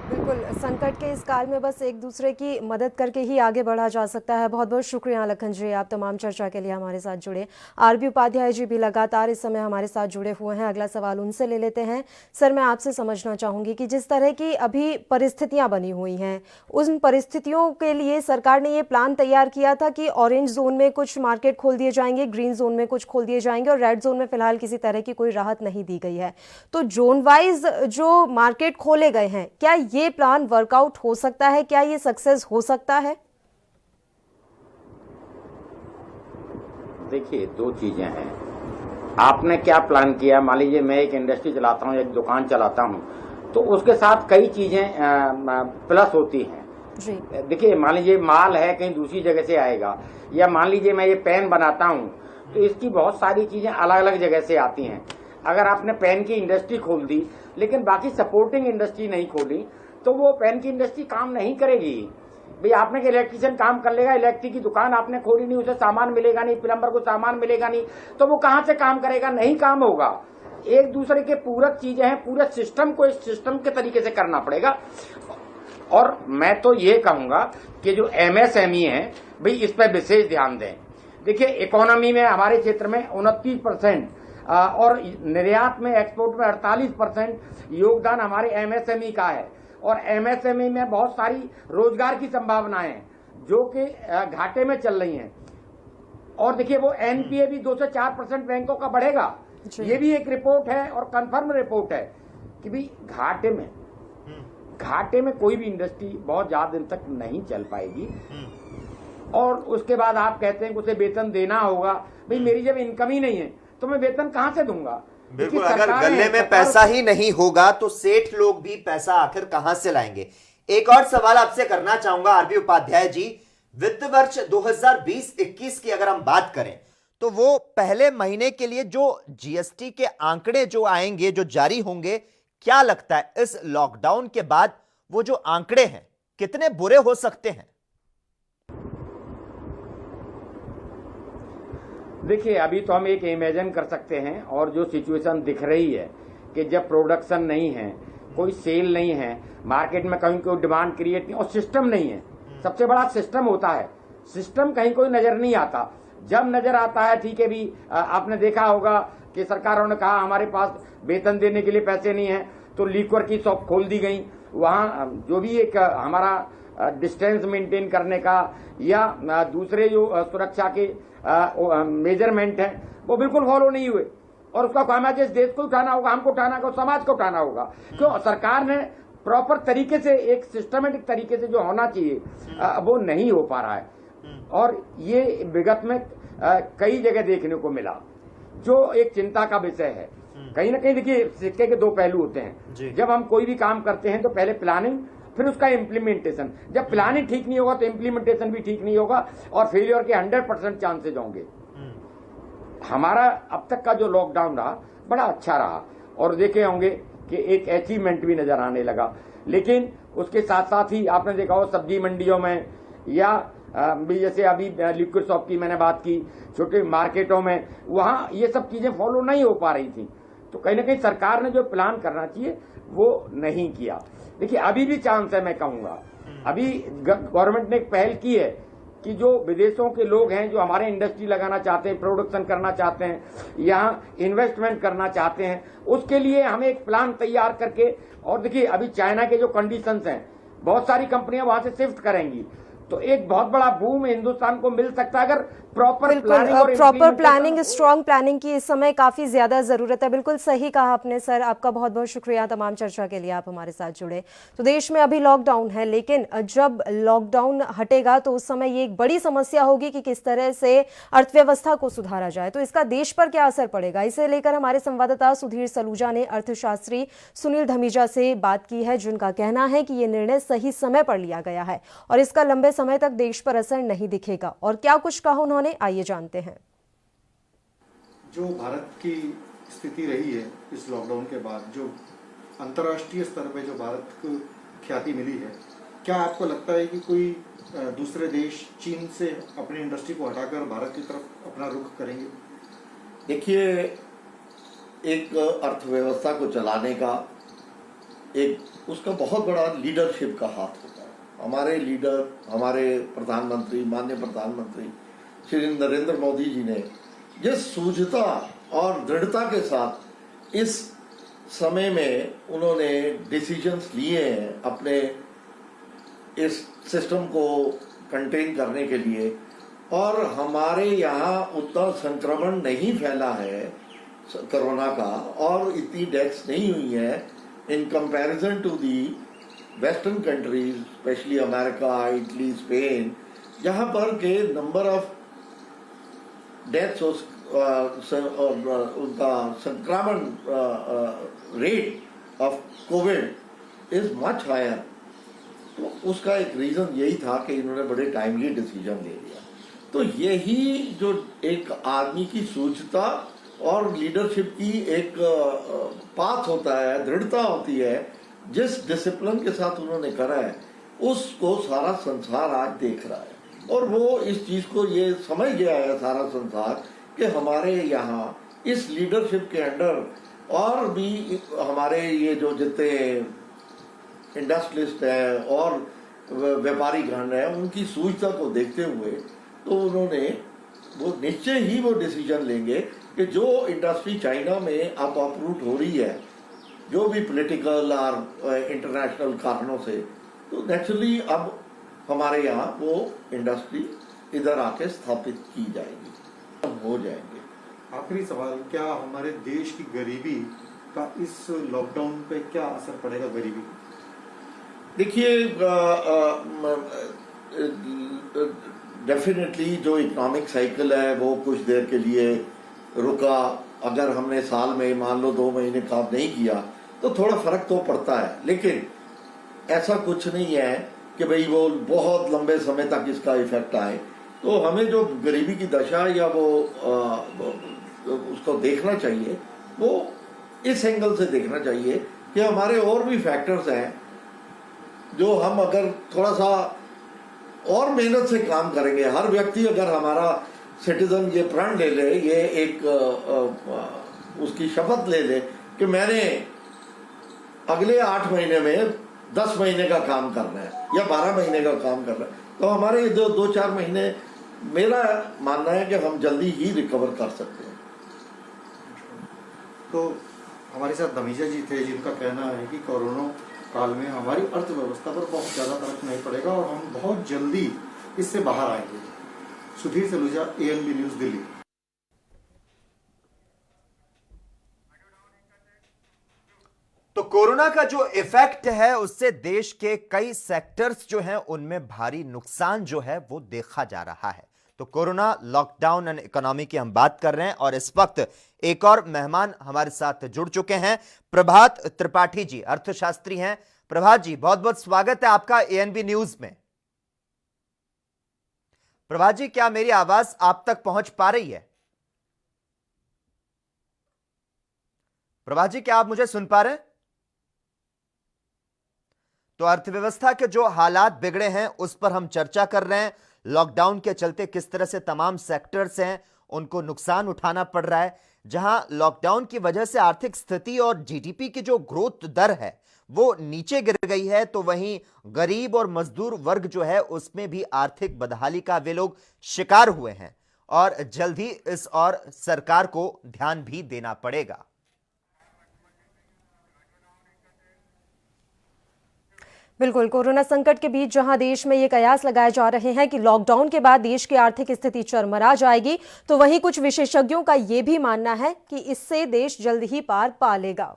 बिल्कुल, संकट के इस काल में बस एक दूसरे की मदद करके ही आगे बढ़ा जा सकता है। बहुत बहुत शुक्रिया लखन जी, आप तमाम चर्चा के लिए हमारे साथ जुड़े। आरबी उपाध्याय जी भी लगातार इस समय हमारे साथ जुड़े हुए हैं। अगला सवाल उनसे ले लेते हैं। सर, मैं आपसे समझना चाहूँगी कि जिस तरह की अभी परिस्थितियाँ बनी हुई हैं, उन परिस्थितियों के लिए सरकार ने ये प्लान तैयार किया था कि ऑरेंज जोन में कुछ मार्केट खोल दिए जाएंगे, ग्रीन जोन में कुछ खोल दिए जाएंगे और रेड जोन में फिलहाल किसी तरह की कोई राहत नहीं दी गई है। तो जोन वाइज जो मार्केट खोले गए हैं, क्या ये प्लान वर्कआउट हो सकता है? क्या ये सक्सेस हो सकता है? देखिए, दो चीजें हैं। आपने क्या प्लान किया? मान लीजिए मैं एक इंडस्ट्री चलाता हूँ, एक दुकान चलाता हूँ, तो उसके साथ कई चीजें प्लस होती हैं। देखिए, मान लीजिए माल है कहीं दूसरी जगह से आएगा, या मान लीजिए मैं ये पेन बनाता हूँ तो इसकी बहुत सारी चीजें अलग अलग जगह से आती हैं। अगर आपने पेन की इंडस्ट्री खोल दी लेकिन बाकी सपोर्टिंग इंडस्ट्री नहीं खोली तो वो पेन की इंडस्ट्री काम नहीं करेगी। भाई आपने कि इलेक्ट्रिशियन काम कर लेगा, इलेक्ट्रिक की दुकान आपने खोली नहीं, उसे सामान मिलेगा नहीं, प्लम्बर को सामान मिलेगा नहीं, तो वो कहां से काम करेगा? नहीं काम होगा। एक दूसरे के पूरक चीजें हैं, पूरे सिस्टम को इस सिस्टम के तरीके से करना पड़ेगा। और मैं तो ये कहूंगा कि जो MSME है भाई इस पर विशेष ध्यान दें। देखिए, इकोनॉमी में हमारे क्षेत्र में 29% और निर्यात में, एक्सपोर्ट में 48% योगदान हमारे MSME का है। और MSME में बहुत सारी रोजगार की संभावनाएं हैं जो कि घाटे में चल रही हैं। और देखिए, वो NPA भी 2 से 4% बैंकों का बढ़ेगा। ये भी एक रिपोर्ट है और कंफर्म रिपोर्ट है कि भाई घाटे में कोई भी इंडस्ट्री बहुत ज्यादा दिन तक नहीं चल पाएगी। और उसके बाद आप कहते हैं कि उसे वेतन देना होगा। भाई मेरी जब इनकम ही नहीं है तो मैं वेतन कहां से दूंगा? बिल्कुल, अगर गले में पैसा ही नहीं होगा तो सेठ लोग भी पैसा आखिर कहां से लाएंगे? एक और सवाल आपसे करना चाहूंगा आरबी उपाध्याय जी, वित्त वर्ष 2020-21 की अगर हम बात करें तो वो पहले महीने के लिए जो GST के आंकड़े जो आएंगे, जो जारी होंगे, क्या लगता है इस लॉकडाउन के बाद वो जो आंकड़े हैं कितने बुरे हो सकते हैं? देखिए, अभी तो हम एक इमेजिन कर सकते हैं और जो सिचुएशन दिख रही है कि जब प्रोडक्शन नहीं है, कोई सेल नहीं है, मार्केट में कहीं कोई डिमांड क्रिएट नहीं और सिस्टम नहीं है। सबसे बड़ा सिस्टम होता है, सिस्टम कहीं कोई नजर नहीं आता। जब नजर आता है, ठीक है भी, आपने देखा होगा कि सरकारों ने कहा हमारे पास वेतन देने के लिए पैसे नहीं है तो लीकर की शॉप खोल दी गई। वहां जो भी एक हमारा डिस्टेंस मेंटेन करने का या दूसरे जो सुरक्षा के मेजरमेंट है वो बिल्कुल फॉलो नहीं हुए। और उसका काम है जिस देश को उठाना होगा, हमको उठाना होगा, समाज को उठाना होगा। क्यों? सरकार ने प्रॉपर तरीके से, एक सिस्टमेटिक तरीके से जो होना चाहिए वो नहीं हो पा रहा है। और ये विगत में कई जगह देखने को मिला, जो एक चिंता का विषय है। कहीं ना कहीं देखिए, सिक्के के दो पहलू होते हैं। जब हम कोई भी काम करते हैं तो पहले प्लानिंग, फिर उसका इम्प्लीमेंटेशन। जब प्लानिंग ठीक नहीं होगा तो इम्प्लीमेंटेशन भी ठीक नहीं होगा और फेलियर के 100% चांसेज होंगे। हमारा अब तक का जो लॉकडाउन रहा बड़ा अच्छा रहा और देखे होंगे कि एक अचीवमेंट भी नजर आने लगा। लेकिन उसके साथ साथ ही आपने देखा हो सब्जी मंडियों में या जैसे अभी लिक्विड शॉप की मैंने बात की, छोटे मार्केटों में, वहां ये सब चीजें फॉलो नहीं हो पा रही थी। तो कहीं ना कहीं सरकार ने जो प्लान करना चाहिए वो नहीं किया। देखिए, अभी भी चांस है, मैं कहूंगा अभी गवर्नमेंट ने एक पहल की है कि जो विदेशों के लोग हैं जो हमारे इंडस्ट्री लगाना चाहते हैं, प्रोडक्शन करना चाहते हैं, यहाँ इन्वेस्टमेंट करना चाहते हैं, उसके लिए हमें एक प्लान तैयार करके। और देखिए, अभी चाइना के जो कंडीशंस हैं, बहुत सारी कंपनियां वहां से शिफ्ट करेंगी तो एक बहुत बड़ा बूम हिंदुस्तान को मिल सकता है अगर प्रॉपर बिल्कुल प्रॉपर प्लानिंग, स्ट्रॉन्ग प्लानिंग की इस समय काफी ज्यादा जरूरत है। बिल्कुल सही कहा आपने सर, आपका बहुत बहुत शुक्रिया तमाम चर्चा के लिए, आप हमारे साथ जुड़े। तो देश में अभी लॉकडाउन है, लेकिन जब लॉकडाउन हटेगा तो उस समय ये एक बड़ी समस्या होगी कि किस तरह से अर्थव्यवस्था को सुधारा जाए। तो इसका देश पर क्या असर पड़ेगा, इसे लेकर हमारे संवाददाता सुधीर सलूजा ने अर्थशास्त्री सुनील धमीजा से बात की है, जिनका कहना है कि ये निर्णय सही समय पर लिया गया है और इसका लंबे समय तक देश पर असर नहीं दिखेगा। और क्या कुछ कहा उन्होंने, आइए जानते हैं। जो भारत की स्थिति रही है इस लॉकडाउन के बाद, जो अंतर्राष्ट्रीय स्तर पे जो भारत को ख्याति मिली है, क्या आपको लगता है कि कोई दूसरे देश चीन से अपनी इंडस्ट्री को हटाकर भारत की तरफ अपना रुख करेंगे? देखिए, एक अर्थव्यवस्था को चलाने का एक उसका बहुत बड़ा लीडरशिप का हाथ होता है। हमारे लीडर, हमारे प्रधानमंत्री, माननीय प्रधानमंत्री श्री नरेंद्र मोदी जी ने जिस सूझता और दृढ़ता के साथ इस समय में उन्होंने डिसीजंस लिए हैं अपने इस सिस्टम को कंटेन करने के लिए, और हमारे यहाँ उतना संक्रमण नहीं फैला है कोरोना का और इतनी डेथ्स नहीं हुई है in comparison to the western countries, specially America, Italy, Spain, जहाँ पर के नंबर ऑफ डेथ्स उनका संक्रमण rate of covid is much higher. तो उसका एक रीजन यही था कि इन्होंने बड़े टाइमली डिसीजन ले लिया। तो यही जो एक आदमी की सूझता और लीडरशिप की एक पाथ होता है, दृढ़ता होती है, जिस डिसिप्लिन के साथ उन्होंने करा है उसको सारा संसार आज देख रहा है और वो इस चीज को ये समझ गया है सारा संसार कि हमारे यहाँ इस लीडरशिप के अंडर और भी हमारे ये जो जितने इंडस्ट्रियलिस्ट है और व्यापारी गण है उनकी सूझता को देखते हुए तो उन्होंने वो निश्चय ही वो डिसीजन लेंगे कि जो इंडस्ट्री चाइना में अब अपरूट हो रही है, जो भी पॉलिटिकल और इंटरनेशनल कारणों से, तो नेचुरली अब हमारे यहाँ वो इंडस्ट्री इधर आके स्थापित की जाएगी, अब हो जाएंगे। आखिरी सवाल, क्या हमारे देश की गरीबी का इस लॉकडाउन पे क्या असर पड़ेगा गरीबी? देखिए, डेफिनेटली जो इकोनॉमिक साइकिल है वो कुछ देर के लिए रुका। अगर हमने साल में मान लो 2 महीने काम नहीं किया तो थोड़ा फर्क तो पड़ता है, लेकिन ऐसा कुछ नहीं है कि भाई वो बहुत लंबे समय तक इसका इफेक्ट आए। तो हमें जो गरीबी की दशा या वो उसको देखना चाहिए, वो इस एंगल से देखना चाहिए कि हमारे और भी फैक्टर्स हैं जो हम अगर थोड़ा सा और मेहनत से काम करेंगे, हर व्यक्ति अगर हमारा सिटीजन ये प्रण ले ले, ये एक उसकी शपथ ले ले कि मैंने अगले 8 महीने में 10 महीने का काम करना है या 12 महीने का काम करना है, तो हमारे जो 2-4 महीने मेरा मानना है कि हम जल्दी ही रिकवर कर सकते हैं। तो हमारे साथ धमीजा जी थे जिनका कहना है कि कोरोना काल में हमारी अर्थव्यवस्था पर बहुत ज्यादा फर्क नहीं पड़ेगा और हम बहुत जल्दी इससे बाहर आएंगे। Sudhir Saluja, ANB news, Delhi. तो कोरोना का जो इफेक्ट है उससे देश के कई सेक्टर्स जो हैं उनमें भारी नुकसान जो है वो देखा जा रहा है। तो कोरोना, लॉकडाउन एंड इकोनॉमी की हम बात कर रहे हैं और इस वक्त एक और मेहमान हमारे साथ जुड़ चुके हैं, प्रभात त्रिपाठी जी, अर्थशास्त्री हैं। प्रभात जी, बहुत बहुत स्वागत है आपका ANB न्यूज में। प्रभात जी, क्या मेरी आवाज आप तक पहुंच पा रही है? प्रभात जी, क्या आप मुझे सुन पा रहे हैं? तो अर्थव्यवस्था के जो हालात बिगड़े हैं उस पर हम चर्चा कर रहे हैं। लॉकडाउन के चलते किस तरह से तमाम सेक्टर्स हैं उनको नुकसान उठाना पड़ रहा है। जहां लॉकडाउन की वजह से आर्थिक स्थिति और GDP की जो ग्रोथ दर है वो नीचे गिर गई है, तो वहीं गरीब और मजदूर वर्ग जो है उसमें भी आर्थिक बदहाली का वे लोग शिकार हुए हैं और जल्द ही इस और सरकार को ध्यान भी देना पड़ेगा। बिल्कुल, कोरोना संकट के बीच जहां देश में ये कयास लगाए जा रहे हैं कि लॉकडाउन के बाद देश की आर्थिक स्थिति चरमरा जाएगी, तो वहीं कुछ विशेषज्ञों का ये भी मानना है कि इससे देश जल्द ही पार पा लेगा।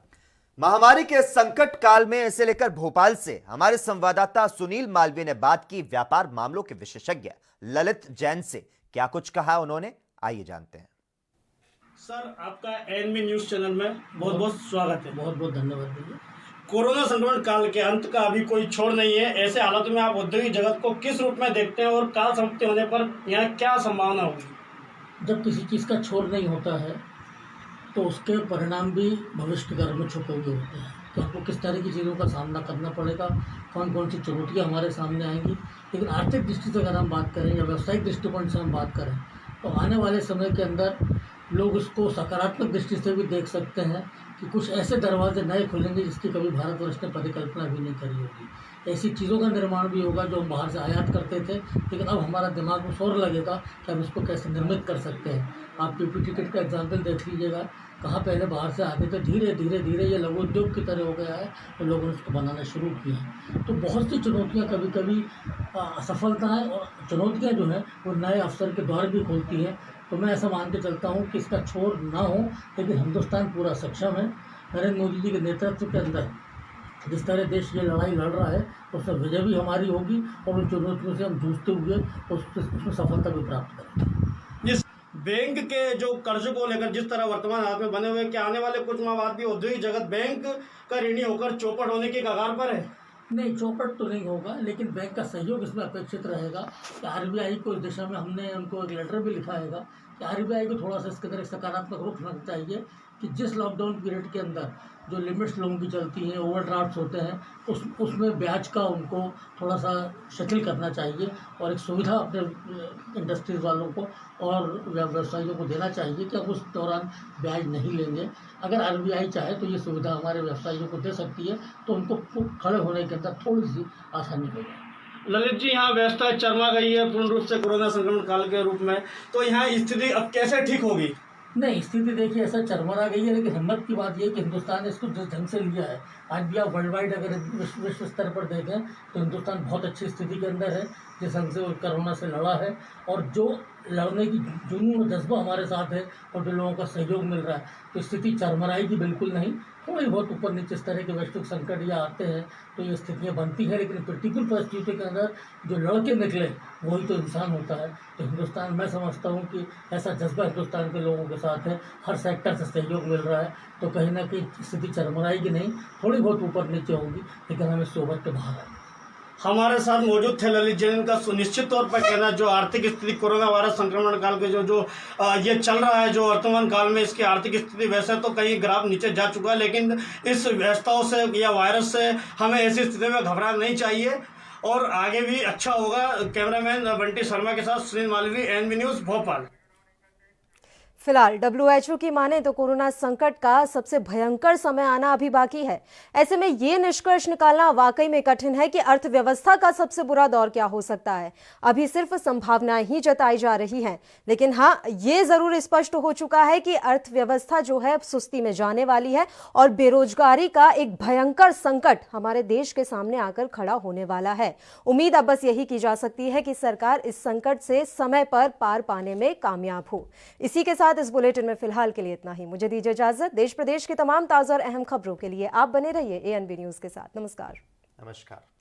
महामारी के संकट काल में इसे लेकर भोपाल से हमारे संवाददाता सुनील मालवीय ने बात की व्यापार मामलों के विशेषज्ञ ललित जैन से। क्या कुछ कहा उन्होंने, आइए जानते हैं। सर, आपका एएनबी न्यूज चैनल में बहुत बहुत स्वागत है। बहुत बहुत धन्यवाद भैया। कोरोना संक्रमण काल के अंत का अभी कोई छोर नहीं है। ऐसे हालात में आप औद्योगिक जगत को किस रूप में देखते हैं और काल समाप्ति होने पर यहाँ क्या संभावना होगी? जब किसी चीज़ का छोर नहीं होता है तो उसके परिणाम भी भविष्य के घर में छुपे हुए होते हैं। तो आपको किस तरह की चीज़ों का सामना करना पड़ेगा, कौन कौन सी चुनौतियाँ हमारे सामने आएंगी। लेकिन आर्थिक दृष्टि से अगर हम बात करें या व्यावसायिक दृष्टिकोण से हम बात करें तो आने वाले समय के अंदर लोग इसको सकारात्मक दृष्टि से भी देख सकते हैं कि कुछ ऐसे दरवाजे नए खुलेंगे जिसकी कभी भारतवर्ष ने परिकल्पना भी नहीं करी होगी। ऐसी चीज़ों का निर्माण भी होगा जो हम बाहर से आयात करते थे, लेकिन अब हमारा दिमाग में शोर लगेगा कि हम इसको कैसे निर्मित कर सकते हैं। आप पीपी टिकट का एग्जाम्पल देख लीजिएगा, कहाँ पहले बाहर से आते थे, धीरे धीरे धीरे ये लघु उद्योग की तरह हो गया है तो लोगों ने उसको बनाना शुरू किया। तो बहुत सी चुनौतियाँ, कभी कभी असफलताएँ और चुनौतियाँ जो हैं वो नए अवसर के द्वार भी खोलती हैं। तो मैं ऐसा मान के चलता हूँ कि इसका छोर ना हो, लेकिन हिंदुस्तान पूरा सक्षम है। नरेंद्र मोदी जी के नेतृत्व के अंदर जिस तरह देश ये लड़ाई लड़ रहा है उसमें विजय भी हमारी होगी और उन चुनौतियों से हम जूझते हुए उसमें सफलता भी प्राप्त करेंगे। जिस बैंक के जो कर्ज को लेकर जिस तरह वर्तमान हालात में बने हुए, क्या आने वाले कुछ माह बाद भी औद्योगिक जगत बैंक का ऋणी होकर चौपट होने की कगार पर है? नहीं, चौपट तो नहीं होगा, लेकिन बैंक का सहयोग इसमें अपेक्षित रहेगा। कि आरबीआई को इस दिशा में हमने उनको एक लेटर भी लिखा है कि आरबीआई को थोड़ा सा इसके अंदर एक सकारात्मक रुख रखना चाहिए कि जिस लॉकडाउन पीरियड के अंदर जो लिमिट्स लोगों की चलती हैं, ओवरड्राफ्ट होते हैं, उसमें ब्याज का उनको थोड़ा सा शिथिल करना चाहिए और एक सुविधा अपने इंडस्ट्रीज वालों को और व्यवसायियों को देना चाहिए कि अब उस दौरान ब्याज नहीं लेंगे। अगर आरबीआई चाहे तो ये सुविधा हमारे व्यवसायियों को दे सकती है, तो उनको खड़े होने के अंदर थोड़ी सी आसानी होगी। ललित जी, यहाँ व्यवस्था चरमा गई है पूर्ण रूप से कोरोना संक्रमण काल के रूप में, तो यहाँ स्थिति अब कैसे ठीक होगी? नहीं, स्थिति देखिए ऐसा चरमरा गई है, लेकिन हिम्मत की बात यह है कि हिंदुस्तान ने इसको जिस ढंग से लिया है, आज भी आप वर्ल्ड वाइड अगर विश्व स्तर पर देखें तो हिंदुस्तान बहुत अच्छी स्थिति के अंदर है जिस ढंग से कोरोना से लड़ा है। और जो लड़ने की जुनून और जज्बा हमारे साथ है और जो लोगों का सहयोग मिल रहा है, तो स्थिति चरमराएगी बिल्कुल नहीं। थोड़ी बहुत ऊपर नीचे इस तरह के वैश्विक संकट या आते हैं तो ये स्थितियाँ बनती है, लेकिन प्रतिकूल परिस्थिति के अंदर जो लड़के निकले वही तो इंसान होता है। तो हिंदुस्तान, मैं समझता हूँ कि ऐसा जज्बा हिंदुस्तान के लोगों के साथ है, हर सेक्टर से सहयोग मिल रहा है, तो कहीं ना कहीं स्थिति चरमराएगी नहीं, थोड़ी बहुत ऊपर नीचे होगी, लेकिन हम इससे उभर के बाहर आएंगे। हमारे साथ मौजूद थे ललित जैन का सुनिश्चित तौर पर कहना जो आर्थिक स्थिति कोरोना वायरस संक्रमण काल के जो ये चल रहा है, जो वर्तमान काल में इसकी आर्थिक स्थिति वैसे तो कहीं ग्राफ नीचे जा चुका है, लेकिन इस व्यवस्थाओं से या वायरस से हमें ऐसी स्थिति में घबराना नहीं चाहिए और आगे भी अच्छा होगा। कैमरामैन बंटी शर्मा के साथ सुनील मालवीय, एएनबी न्यूज, भोपाल। फिलहाल WHO की माने तो कोरोना संकट का सबसे भयंकर समय आना अभी बाकी है। ऐसे में ये निष्कर्ष निकालना वाकई में कठिन है कि अर्थव्यवस्था का सबसे बुरा दौर क्या हो सकता है। अभी सिर्फ संभावनाएं ही जताई जा रही हैं, लेकिन हाँ, ये जरूर स्पष्ट हो चुका है कि अर्थव्यवस्था जो है अब सुस्ती में जाने वाली है और बेरोजगारी का एक भयंकर संकट हमारे देश के सामने आकर खड़ा होने वाला है। उम्मीद अब बस यही की जा सकती है कि सरकार इस संकट से समय पर पार पाने में कामयाब हो। इसी के साथ इस बुलेटिन में फिलहाल के लिए इतना ही। मुझे दीजिए इजाजत। देश प्रदेश की तमाम ताजा और अहम खबरों के लिए आप बने रहिए एएनबी न्यूज के साथ। नमस्कार।